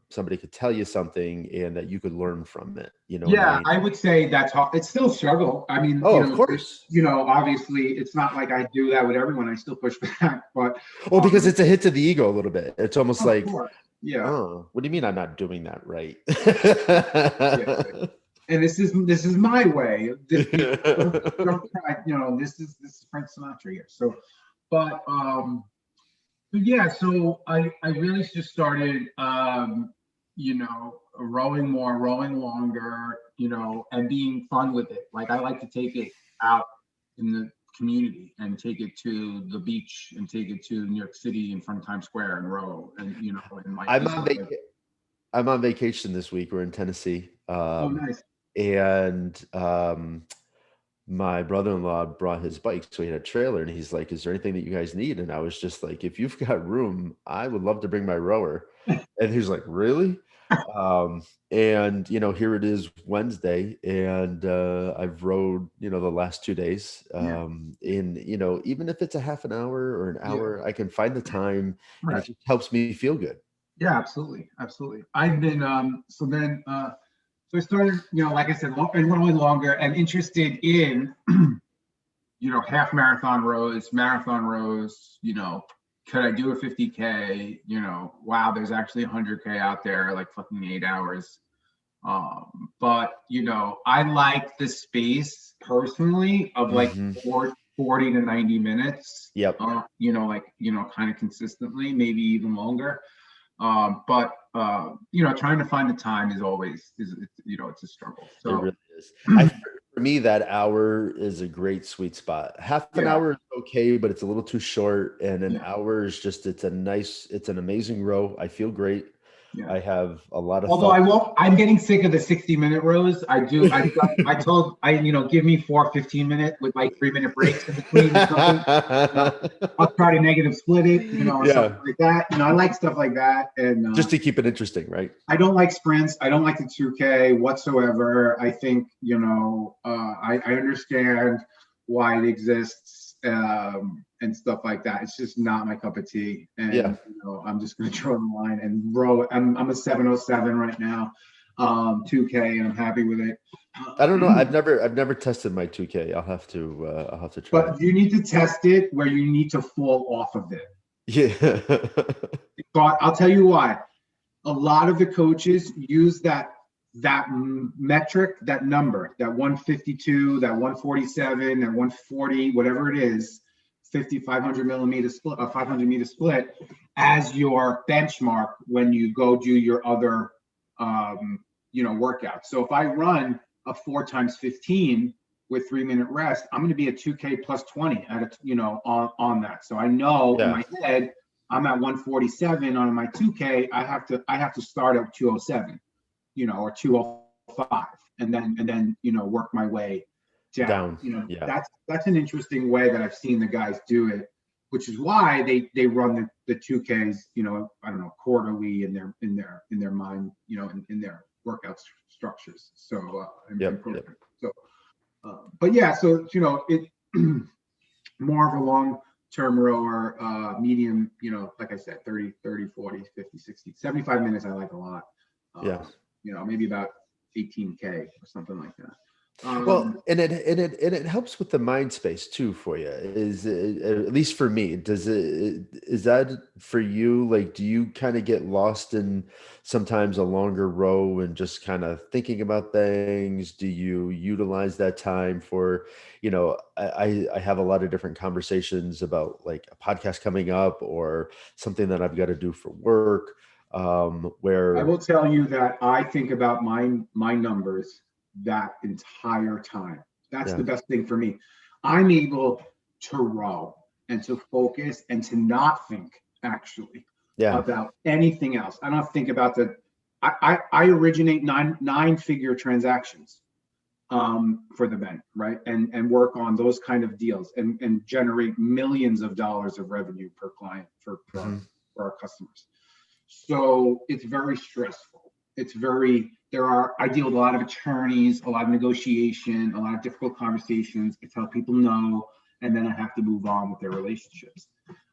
somebody could tell you something and that you could learn from it. You know what I Yeah, mean? I would say that's hard. It's still a struggle. I mean, Oh, of course. obviously it's not like I do that with everyone. I still push back, but Well, because um, it's a hit to the ego a little bit. It's almost of like, course, yeah, oh, what do you mean I'm not doing that right? yeah. And this is my way. Don't try. This is Frank Sinatra here. So, but yeah, so I really just started, rowing more, rowing longer, and being fun with it. Like I like to take it out in the community and take it to the beach and take it to New York City in front of Times Square and row and like I'm just on have a, I'm on vacation this week. We're in Tennessee. oh nice. And my brother-in-law brought his bike, so he had a trailer, and he's like, "Is there anything that you guys need?" And I was just like, "If you've got room, I would love to bring my rower." And he was like, "Really?" Um, and here it is Wednesday, and I've rode, the last 2 days. Yeah, Even if it's a half an hour or an yeah, hour, I can find the time, and it right. just helps me feel good. Yeah, absolutely, absolutely. I've been so I started, like I said, and going longer and interested in, half marathon rows, could I do a 50K? Wow, there's actually 100K out there, like fucking 8 hours. But I like the space personally of like Mhm. 40 to 90 minutes, Yep. kind of consistently, maybe even longer. Trying to find the time is always it's a struggle. It So really is. For me, that hour is a great sweet spot. Half an yeah, hour is okay, but it's a little too short, and an yeah, hour is just it's an amazing row. I feel great. yeah. I have a lot of Although thought. I won't, I'm getting sick of the 60-minute rows. I do. I told give me 4 15-minute with like 3-minute breaks in between or something. You know, I'll try to negative split it, or something Yeah, like that. I like stuff like that, and just to keep it interesting, right? I don't like sprints. I don't like the 2K whatsoever. I think, I understand why it exists, and stuff like that. It's just not my cup of tea. Yeah. And, I'm just going to draw the line and row it. I'm a 707 right now, 2K, and I'm happy with it. I don't know. I've never tested my 2K. I'll have to try it. But you need to test it where you need to fall off of it. Yeah. But I'll tell you why. A lot of the coaches use that metric, that number, that 152, that 147, that 140, whatever it is, 500 millimeter split, a 500-meter split, as your benchmark when you go do your other, workout. So if I run a 4 times 15 with 3-minute rest, I'm going to be at 2K plus 20 at on that. So I know in Yeah. my head I'm at 147 on my 2K. I have to start at 207, or 205, and then work my way down. Down. Yeah. That's an interesting way that I've seen the guys do it, which is why they run the 2Ks, I don't know, quarterly in their mind, in their workout structures. So and Yep. Yep. program. So but yeah, so it more of a long term rower, medium, like I said, 30, 30, 40, 50, 60, 75 minutes I like a lot. Yeah. Maybe about 18K or something like that. Well, Um, and it helps with the mind space too for you. Is it, at least for me, is that for you? Like, do you kind of get lost in sometimes a longer row and just kind of thinking about things? Do you utilize that time for, I have a lot of different conversations about like a podcast coming up or something that I've got to do for work, I where will tell you that I think about my numbers that entire time. That's yeah, the best thing for me. I'm able to row and to focus and to not think actually yeah, about anything else. I don't think about I originate nine-figure transactions, for the bank, right? And work on those kind of deals and generate millions of dollars of revenue per client mhm, for our customers. So it's very stressful. I deal with a lot of attorneys, a lot of negotiation, a lot of difficult conversations. I tell people no, and then I have to move on with their relationships.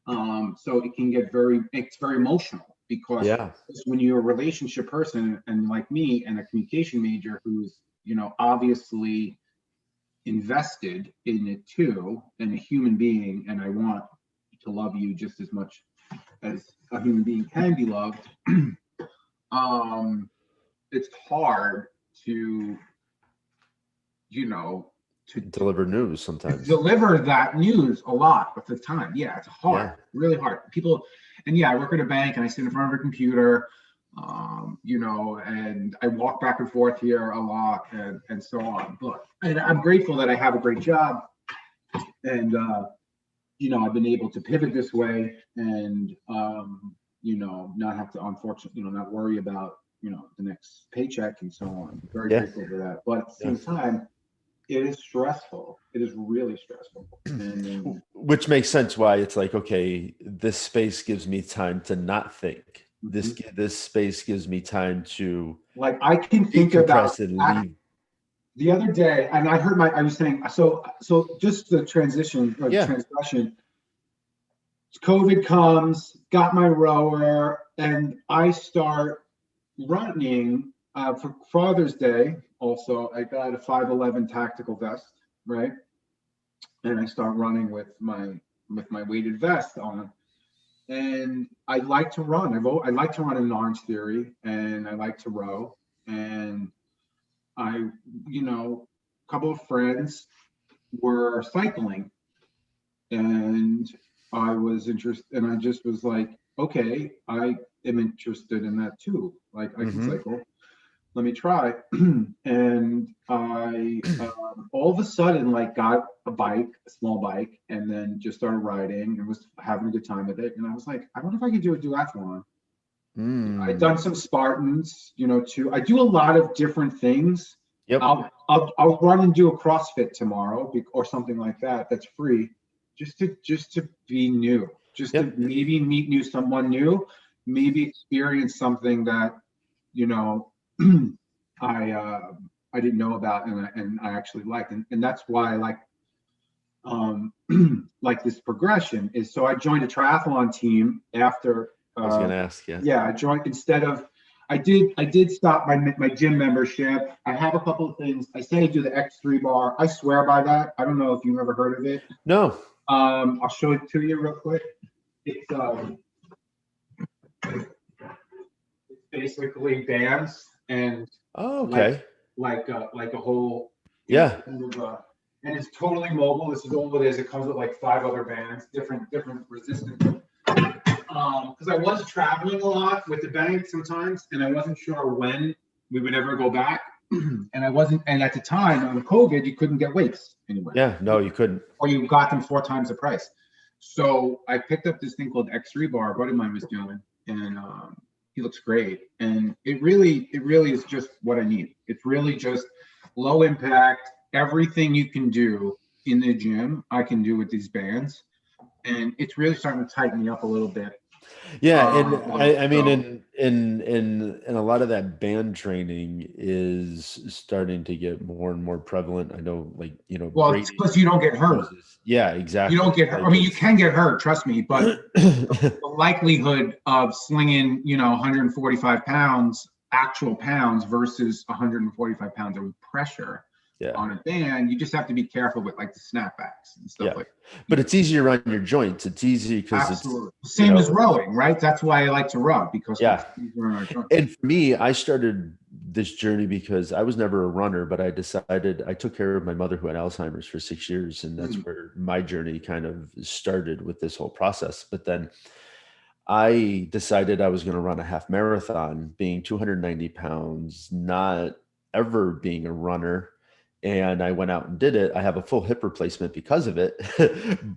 So it's very emotional because yeah, when you're a relationship person and like me and a communication major who's, obviously invested in it too, and a human being, and I want to love you just as much as a human being can be loved. um, it's hard to, you know, deliver news to sometimes. deliver that news a lot of the time. Yeah, it's hard, Yeah. really hard. People, and yeah, I work at a bank and I sit in front of a computer, and I walk back and forth here a lot and so on. But and I'm grateful that I have a great job and I've been able to pivot this way and not have to, unfortunately, not worry about the next paycheck and so on. Very Yeah. grateful for that. But at the Yeah. same time, it is stressful. It is really stressful. And Which makes sense why it's like, okay, this space gives me time to not think. Mhm. This space gives me time to Like I can think about decompress and leave. the other day, and I was saying, so just the transition or the Yeah. transgression. COVID comes, got my rower, and I start running for Father's Day. Also, I got a 511 tactical vest, right? And I start running with my weighted vest on. And I like to run. I like to run in Orange Theory, and I like to row. And I, a couple of friends were cycling, and I was interested, and I just was like, okay, I am interested in that too. Like I can Hmm. cycle. Let me try. And I all of a sudden like got a bike, a small bike, and then just started riding and was having a good time with it. And I was like, I wonder if I could do a duathlon. I'd Mm. done some Spartans, too. I do a lot of different things. Yep. I'll run and do a CrossFit tomorrow or something like that. That's free, just to be new, just to Yep. maybe meet someone new, maybe experience something that you know I I didn't know about and I actually liked, and that's why I um like this progression is. So I joined a triathlon team after I was gonna ask, yeah. yeah, I joined instead of I did stop my gym membership. I have a couple of things. I say I do the X3 bar. I swear by that. I don't know if you've ever heard of it. No. I'll show it to you real quick. It's basically bands and Oh, like okay. like a whole Yeah. kind of and it's totally mobile. This is all it is. It comes with like 5 other bands, different resistance. Because I was traveling a lot with the bank sometimes, and I wasn't sure when we would ever go back. And I wasn't, and at the time on COVID, you couldn't get weights anywhere, Yeah. No, you couldn't. or you got them 4 times the price. So I picked up this thing called X3 bar. A buddy of mine was doing, and he looks great. And it really is just what I need. It's really just low impact. Everything you can do in the gym, I can do with these bands, and it's really starting to tighten me up a little bit. Yeah, and I mean, So in a lot of that band training is starting to get more and more prevalent. I know, like, well, it's Brady because you don't get hurt. uses. Yeah, You don't exactly. get hurt. I Like mean, you it's can get hurt, trust me, but the likelihood of slinging, 145 pounds, actual pounds versus 145 pounds of pressure yeah, on a band, you just have to be careful with like the snapbacks and stuff yeah. like But it's easier on your joints. It's easy because it's, absolutely same as rowing, right? That's why I like to row because it's yeah. easier on our joints. And for me, I started this journey because I was never a runner, but I decided I took care of my mother who had Alzheimer's for 6 years. And that's Mm, where my journey kind of started with this whole process. But then I decided I was going to run a half marathon, being 290 pounds, not ever being a runner. And I went out and did it. I have a full hip replacement because of it.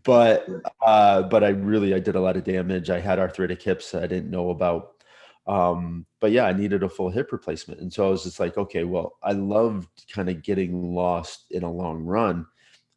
but I did a lot of damage. I had arthritic hips I didn't know about. But yeah, I needed a full hip replacement. And so I was just like, okay, well, I loved kind of getting lost in a long run.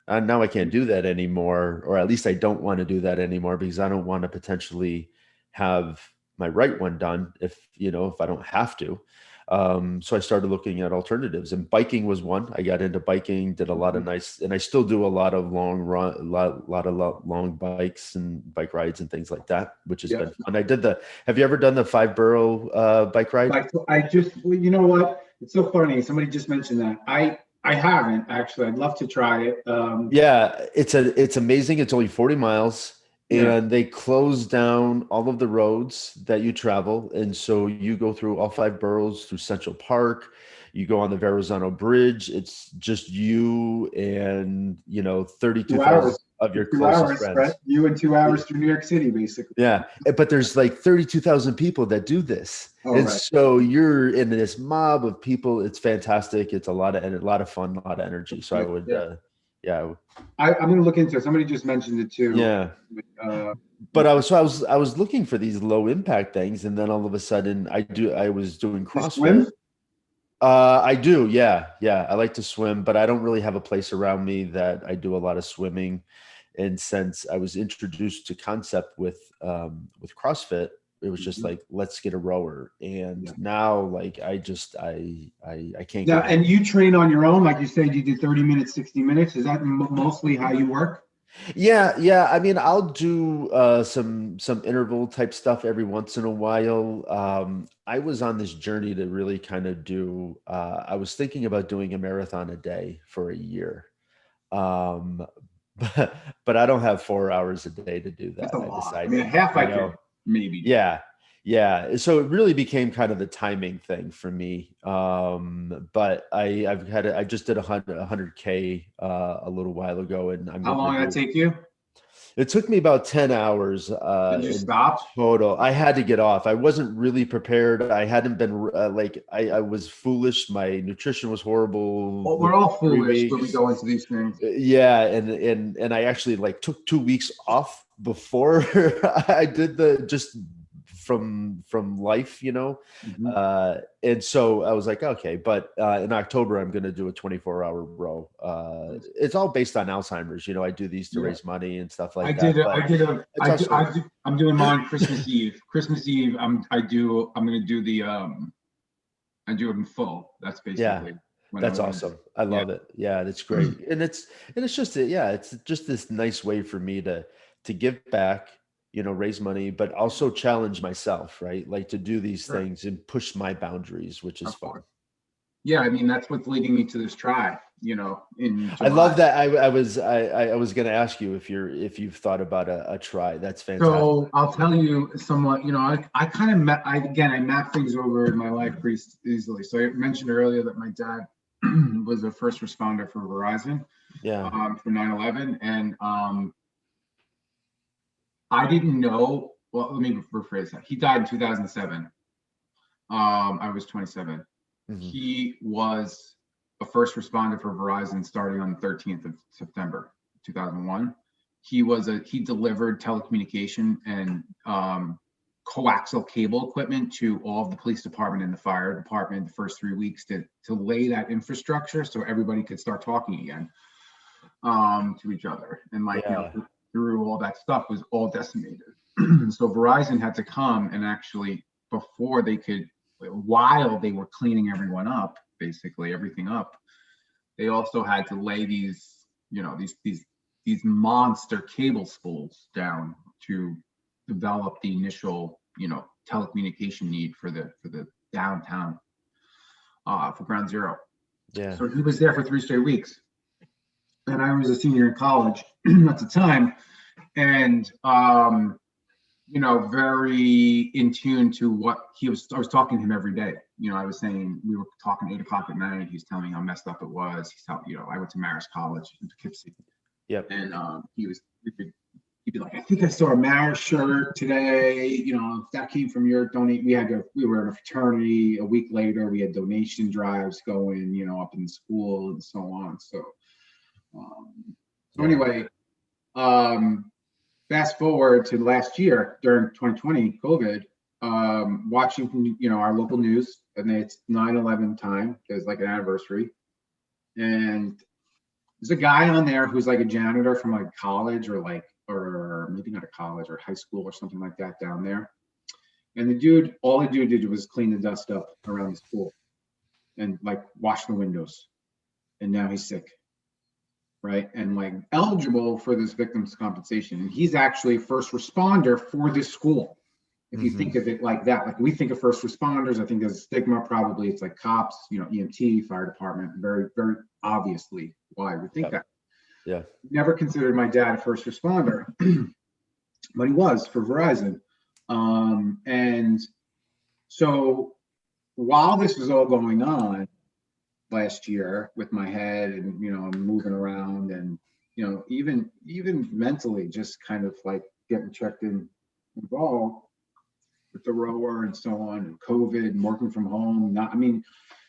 And now I can't do that anymore, or at least I don't want to do that anymore because I don't want to potentially have my right one done if I don't have to. So I started looking at alternatives, and biking was one. I got into biking, did a lot of mhm. nice, and I still do a lot of long run, long bikes and bike rides and things like that, which has Yep. been fun. Have you ever done the 5 borough bike ride? Like I just, well, you know what? It's so funny. Somebody just mentioned that. I haven't actually. I'd love to try it. Yeah, it's amazing. It's only 40 miles Yeah. and they close down all of the roads that you travel. And so you go through all 5 boroughs through Central Park. You go on the Verrazano Bridge. It's just you and, 32,000 2 hours. of your 2 hours, closest right? friends. You in 2 hours through New York City, basically. Yeah, but there's like 32,000 people that do this. All And right. so you're in this mob of people. It's fantastic. It's a lot of fun, a lot of energy. So I would Yeah. yeah, I'm going to look into it. Somebody just mentioned it too. yeah. Uh, But I was looking for these low impact things, and then all of a sudden I was doing the swim? CrossFit. I do. Yeah. Yeah. I like to swim, but I don't really have a place around me that I do a lot of swimming. And since I was introduced to concept with CrossFit, it was just Mhm. like, let's get a rower. And Yeah. now like I can't Now, get and enough. you train on your own, like you said, you did 30 minutes, 60 minutes. Is that mostly how you work? Yeah, yeah. I mean, I'll do some interval type stuff every once in a while. I was on this journey to really kind of do. I was thinking about doing a marathon a day for a year, um, but I don't have 4 hours a day to do That's that. a I lot. I mean, a decided, half I could maybe do. yeah, yeah. So it really became kind of the timing thing for me. But I just did a 100K a little while ago, and I'm How going to long did that do. take you? It took me about 10 hours Did you in stop? total. I had to get off. I wasn't really prepared. I hadn't been like I was foolish. My nutrition was horrible Well, the we're all 3 weeks. foolish when we go into these things. Yeah, and I actually like took 2 weeks off before I did the just from life, Mhm. and so I was like, okay, but in October I'm going to do a 24-hour row. It's all based on Alzheimer's. I do these to Yeah. raise money and stuff I like did. that, but it's also I'm doing mine Christmas Eve. Christmas Eve. I'm gonna do I do it in full. That's yeah. basically what I That's want to do. awesome. I Yeah. love it. Yeah, that's great. And it's just yeah, it's just this nice way for me to give back, raise money, but also challenge myself, right? Like to do these Sure. things and push my boundaries, which is Of fun. course. Yeah. I mean, that's what's leading me to this try. In I love July. that. I was going to ask you if you've thought about a try. That's fantastic. So I'll tell you somewhat. I kind of met. I map things over in my life pretty easily. So I mentioned earlier that my dad was a first responder for Verizon Yeah. for 9/11, and I didn't know. Well, let me rephrase that. He died in 2007. I was 27. Hmm. He was a first responder for Verizon starting on the 13th of September 2001. He delivered telecommunication and coaxial cable equipment to all of the police department and the fire department the first 3 weeks to lay that infrastructure so everybody could start talking again to each other. And Yeah. through all that stuff was all decimated. So Verizon had to come and actually, before they could, while they were cleaning everyone up, basically everything up, they also had to lay these monster cable spools down to develop the initial telecommunication need for the downtown for Ground Zero. Yeah. So he was there for 3 straight weeks, and I was a senior in college at the time, and very in tune to what he was. I was talking to him every day. I was saying we were talking 8 o'clock at night. He's telling me how messed up it was. He's telling, I went to Marist College in Poughkeepsie, Yep. and he'd be like, I think I saw a Marist shirt today. If that came from your donate, we were in a fraternity. A week later, we had donation drives going, up in the school and so on. So Yeah. anyway, um, fast forward to last year during 2020 COVID, watching our local news, and it's 9/11 time. There's like an anniversary, and there's a guy on there who's like a janitor from like college or maybe not a college or high school or something like that down there. And all the dude did was clean the dust up around the school and like wash the windows. And now he's sick, right? And like eligible for this victim's compensation. And he's actually a first responder for this school. If you Hmm. think of it like that, like we think of first responders, I think there's a stigma. Probably it's like cops, EMT, fire department, very, very obviously why we think Yep. that. Yeah. Never considered my dad a first responder, but he was for Verizon. And so while this was all going on last year with my head and I'm moving around and even mentally just kind of like getting checked involved with the rower and so on and COVID and working from home. Not, I mean,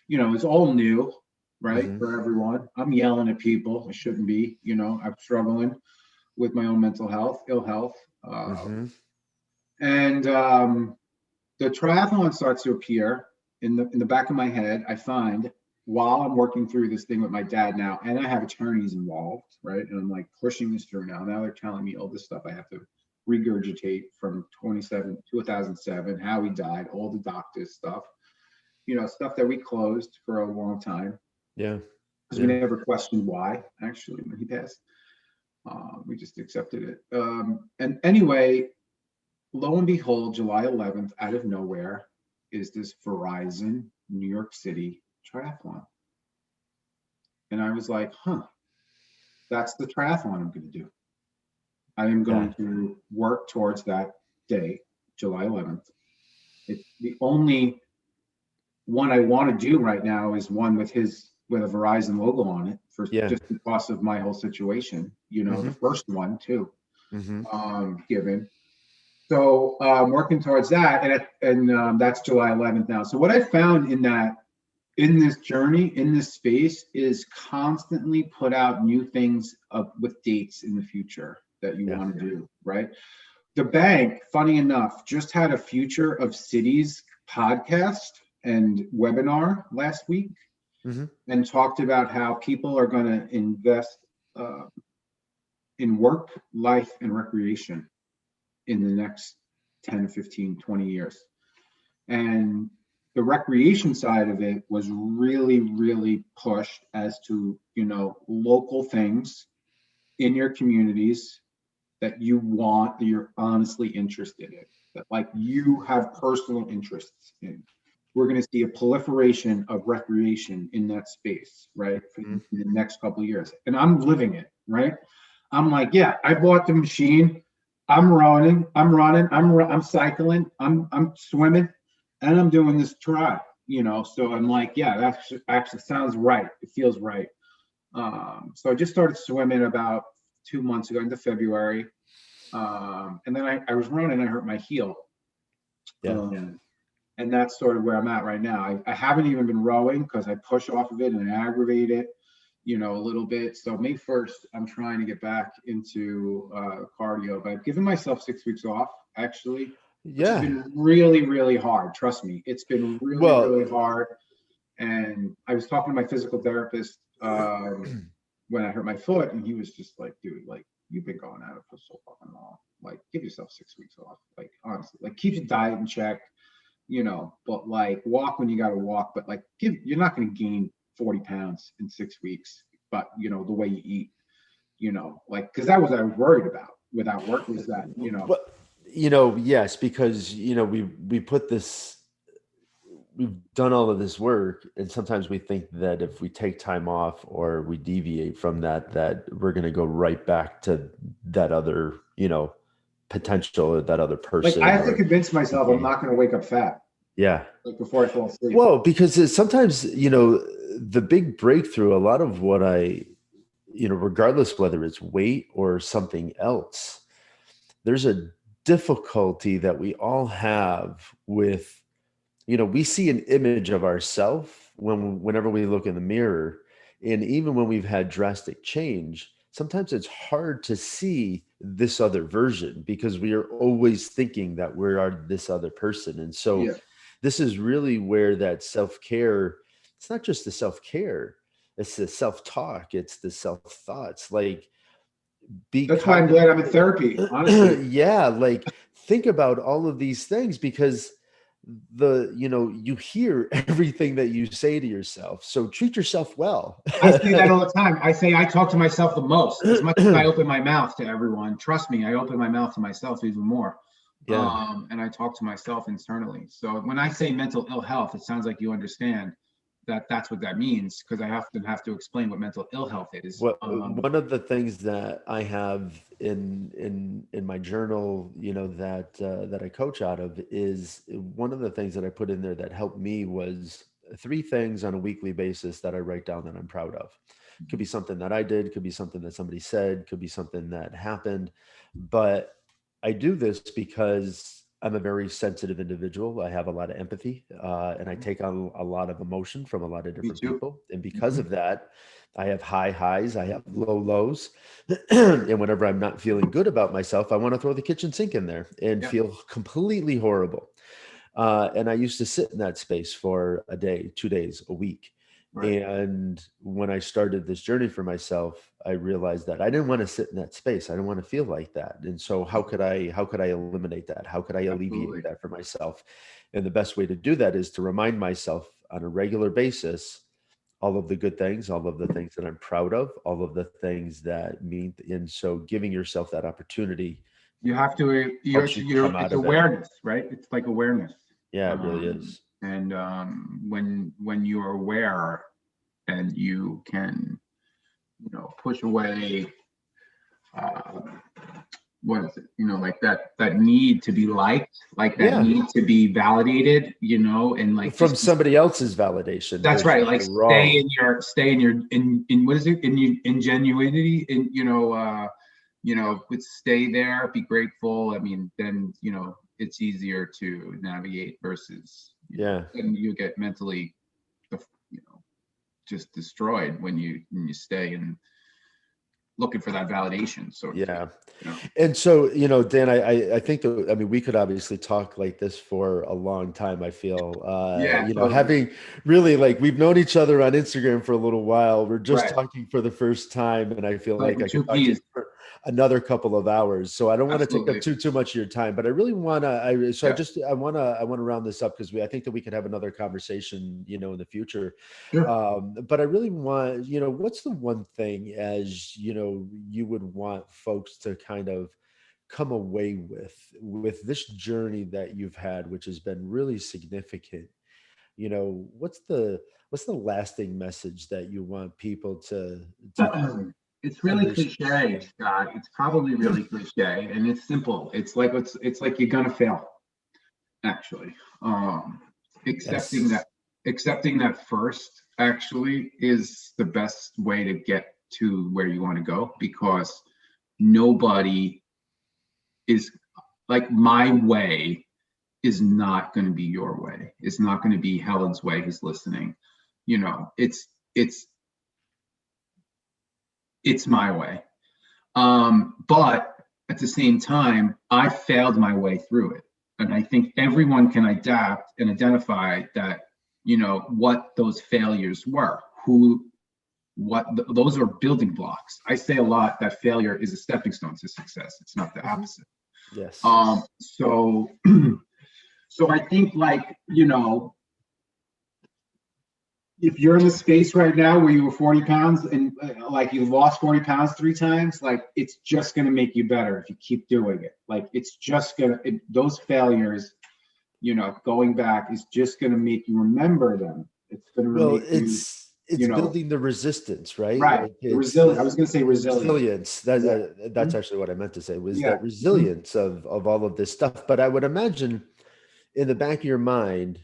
it's all new, right? Hmm. For everyone. I'm yelling at people. I shouldn't be, I'm struggling with my own mental health, ill health. Hmm. And the triathlon starts to appear. in the back of my head, I find while I'm working through this thing with my dad now, and I have attorneys involved, right? And I'm like pushing this through now. Now they're telling me all this stuff I have to regurgitate from 2007, how he died, all the doctors stuff, stuff that we closed for a long time Yeah. because we Yeah. never questioned why, actually, when he passed. We just accepted it. And anyway, lo and behold, July 11th, out of nowhere, is this Verizon New York City triathlon. And I was like, huh, that's the triathlon I'm going to do. I am Yeah. going to work towards that day, July 11th. It's the only one I want to do right now is one with a Verizon logo on it for Yeah. just because of my whole situation, Mm-hmm. the first one too, Mm-hmm. given. So working towards that, and that's July 11th now. So what I found in this journey, in this space, is constantly put out new things with dates in the future that you Yeah. want to do, right? The bank, funny enough, just had a Future of Cities podcast and webinar last week Mm-hmm. and talked about how people are going to invest uh, in work, life, and recreation in the next 10, 15, 20 years. And the recreation side of it was really, really pushed as to, local things in your communities that you want, that you're honestly interested in, that like you have personal interests in. We're going to see a proliferation of recreation in that space, right, in the next couple of years. And I'm living it, right? I'm like, yeah, I bought the machine. I'm cycling, I'm swimming, and I'm doing this try, So I'm like, yeah, that actually sounds right. It feels right. So I just started swimming about 2 months ago into February. And then I was running, I hurt my heel. Yeah. And that's sort of where I'm at right now. I haven't even been rowing because I push off of it and I aggravate it, a little bit. So May 1st, I'm trying to get back into cardio, but I've given myself 6 weeks off, actually, which has Yeah. been really, really hard. Trust me, it's been really, Well, really hard. And I was talking to my physical therapist when I hurt my foot, and he was just like, dude, like, you've been going at it for so fucking long. Like, give yourself 6 weeks off. Like, honestly, like, keep your diet in check, but like, walk when you got to walk. But like, you're not going to gain 40 pounds in 6 weeks, but, the way you eat, like, because that was what I was worried about without work was that, but yes, because we put this, we've done all of this work, and sometimes we think that if we take time off or we deviate from that, that we're going to go right back to that other, potential, or that other like, I person, have to or convince myself I'm okay. not going to wake up fat, Yeah. like, before I fall asleep. Well, because sometimes, the big breakthrough, a lot of what regardless whether it's weight or something else, there's a difficulty that we all have with, we see an image of ourselves whenever we look in the mirror. And even when we've had drastic change, sometimes it's hard to see this other version because we are always thinking that we are this other person. And so Yeah. this is really where that self-care, it's not just the self-care, it's the self-talk, it's the self-thoughts. Like, be That's why I'm glad I'm in cognizant. therapy, honestly. Yeah, like, think about all of these things, because you hear everything that you say to yourself, so treat yourself well. I say that all the time. I say I talk to myself the most. As much as I open my mouth to everyone, trust me, I open my mouth to myself even more. Yeah. And I talk to myself internally. So when I say mental ill health, it sounds like you understand that that's what that means, because I often have to explain what mental ill health is. What One of the things that I have in my journal, that I coach out of, is one of the things that I put in there that helped me was three things on a weekly basis that I write down that I'm proud of. Could be something that I did, could be something that somebody said, could be something that happened. But I do this because I'm a very sensitive individual. I have a lot of empathy, and I take on a lot of emotion from a lot of Me different too. people. And because Mhm. of that, I have high highs, I have low lows. And whenever I'm not feeling good about myself, I want to throw the kitchen sink in there and Yeah. feel completely horrible. And I used to sit in that space for a day, 2 days, a week. Right. And when I started this journey for myself, I realized that I didn't want to sit in that space. I didn't want to feel like that. And so how could I eliminate that? How could I alleviate Absolutely. that for myself? And the best way to do that is to remind myself on a regular basis all of the good things, all of the things that I'm proud of, all of the things that mean. And so giving yourself that opportunity You have to, helps you come it's out of it. awareness, right? It's like awareness. Yeah, it really is. And when you're aware and you can, push away, uh, what is it? Like that need to be liked, like that Yeah. need to be validated, and like From just somebody else's validation that's versus right. Like your wrong. in what is it? In ingenuity, would stay there, be grateful. I mean, then it's easier to navigate versus Yeah. and you get mentally, just destroyed when you stay and looking for that validation, so to speak. Yeah. You know? And so, Dan, I think that, I mean, we could obviously talk like this for a long time, I feel, Yeah, totally. having really like, we've known each other on Instagram for a little while. We're just Right. talking for the first time. And I feel Like like with I could two talk to you peas. for another couple of hours. So I don't want to take up Absolutely. too much of your time, but I really want to, Yeah. I want to round this up because I think that we could have another conversation, in the future. Sure. But I really want, what's the one thing as, you would want folks to kind of come away with this journey that you've had, which has been really significant? What's the lasting message that you want people to It's really understand? cliche, Scott. It's probably really cliche, and it's simple. It's like you're gonna fail, actually. Accepting Yes. that accepting that first actually is the best way to get to where you want to go, because nobody is like my way is not going to be your way. It's not going to be Helen's way who's listening. It's my way. But at the same time, I failed my way through it. And I think everyone can adapt and identify that, what those failures were, those are building blocks. I say a lot that failure is a stepping stone to success. It's not the Mhm. opposite. Yes. So, so I think like, if you're in a space right now where you were 40 pounds and like you lost 40 pounds 3 times, like it's just going to make you better if you keep doing it. Like it's just going to, those failures, going back is just going to make you remember them. It's going to Well, make you, it's building the resistance, right? right. Like it's Resilient. I was going to say resilient. resilience. Yeah. That's actually what I meant to say, was Yeah. that resilience of all of this stuff. But I would imagine in the back of your mind,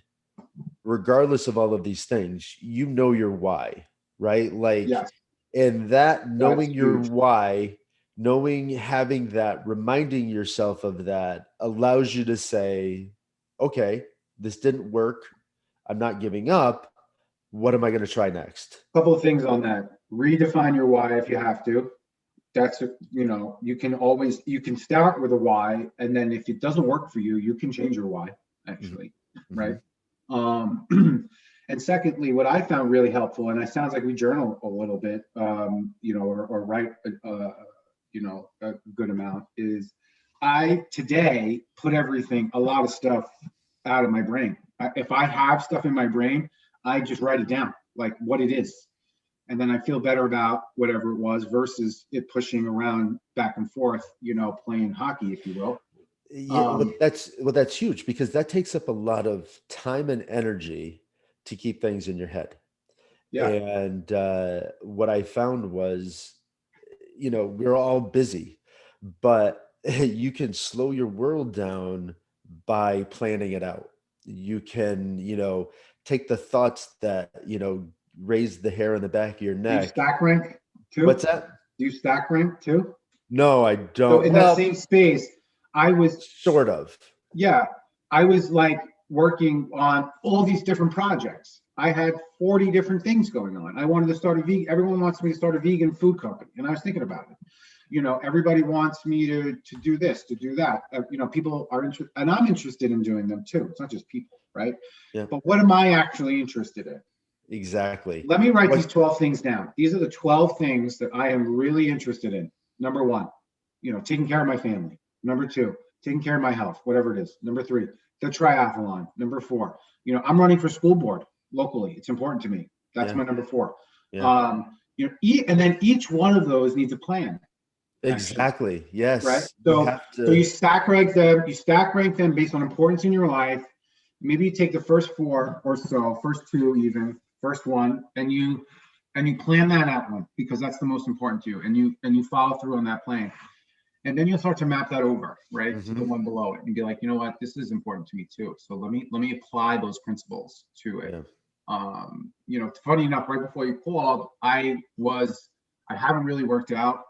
regardless of all of these things, your why, right? Like, Yes. and that That's knowing your huge. why, having that, reminding yourself of that allows you to say, okay, this didn't work. I'm not giving up. What am I going to try next? Couple of things on that. Redefine your why if you have to. That's you can start with a why, and then if it doesn't work for you, you can change your why, Mhm. actually, right? Mhm. um and secondly, what I found really helpful, and it sounds like we journal a little bit, or write a good amount, is I today put a lot of stuff out of my brain. If I have stuff in my brain, I just write it down, like what it is, and then I feel better about whatever it was versus it pushing around back and forth, playing hockey, if you will. Yeah, Um, that's huge because that takes up a lot of time and energy to keep things in your head. yeah, And what I found was, we're all busy, but you can slow your world down by planning it out. You can, take the thoughts that, raise the hair on the back of your do you neck. stack rank What's too? that? Do you stack rank too? No, I So don't. in that Well, same space, I was, sort of. yeah, I was like working on all these different projects. I had 40 different things going on. I wanted to start a vegan. Everyone wants me to start a vegan food company, and I was thinking about it. Everybody wants me to do this, to do that. People are interested, and I'm interested in doing them too. It's not just people, right? Yeah. But what am I actually interested in? Exactly. Let me write these 12 things down. These are the 12 things that I am really interested in. Number one, taking care of my family. Number two, taking care of my health, whatever it is. Number three, the triathlon. Number four, I'm running for school board locally. It's important to me. That's my number four. Yeah. And then each one of those needs a plan. Exactly. Actually, Yes. right. So you stack rank them. You stack rank them based on importance in your life. Maybe you take the first four or so, first two even, first one, and you plan that out one, because that's the most important to you, and you follow through on that plan. And then you'll start to map that over, right, to the one below it, and be like, you know what, this is important to me too. So let me apply those principles to it. Yeah. Funny enough, right before you called, I haven't really worked out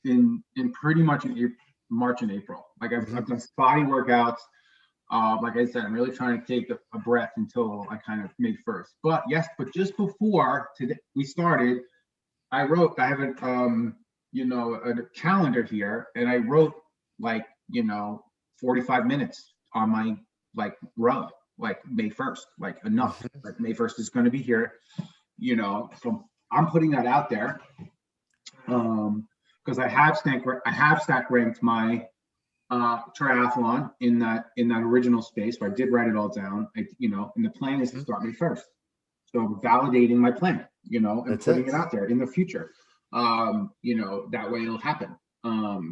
in pretty much in March and April. Like I've done spotty workouts. Like I said, I'm really trying to take a breath until I kind of May 1st. But just before today we started, I have a calendar here, and I wrote 45 minutes on my run, May 1st, enough. Like May 1st is going to be here, so I'm putting that out there. Because I have stack ranked my triathlon in that original space where I did write it all down. And the plan is to start May 1st. So validating my plan, and putting it out there in the future. That way it'll happen.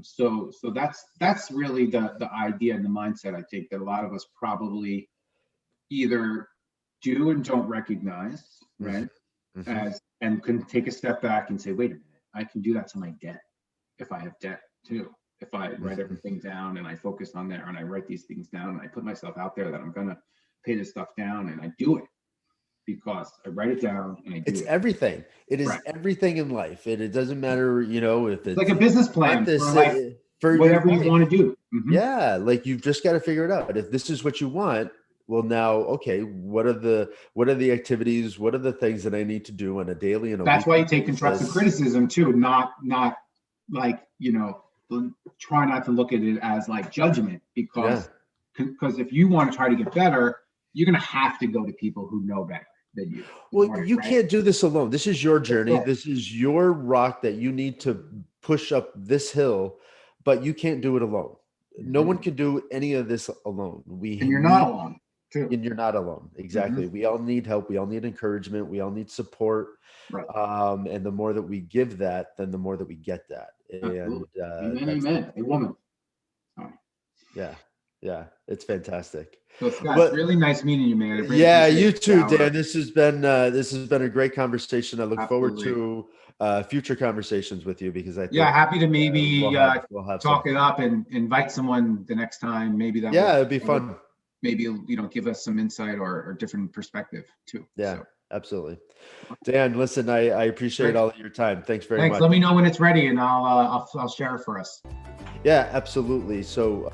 So that's really the idea and the mindset, I think, that a lot of us probably either do and don't recognize, right? And can take a step back and say, wait a minute, I can do that to my debt if I have debt too. If I write everything down and I focus on there, and I write these things down, and I put myself out there that I'm going to pay this stuff down, and I do it because I write it down and I do it. It's everything. It is everything in life. It doesn't matter, if it's like a business plan for whatever you want to do. Yeah. Like you've just got to figure it out. If this is what you want, well, now, okay, what are the activities? What are the things that I need to do on a daily and that's why you take constructive criticism too, not try not to look at it as judgment, because if you want to try to get better, you're going to have to go to people who know better than you. Well, you can't do this alone. This is your journey. This is your rock that you need to push up this hill, but you can't do it alone. No one can do any of this alone. And you're not alone too. And you're not alone. Exactly. We all need help. We all need encouragement. We all need support. Right. And the more that we give that, then the more that we get that. And amen. A woman. Yeah. It's fantastic. So Scott, it's really nice meeting you, man. Yeah, you too, Dan. This has been a great conversation. I look forward to future conversations with you, because I think, happy to maybe we'll have talk it up and invite someone the next time. Maybe that it'd be fun. Maybe give us some insight or different perspective too. Yeah. So. Absolutely. Dan, listen, I appreciate all of your time. Thanks very much. Let me know when it's ready, and I'll share it for us. Yeah, absolutely. So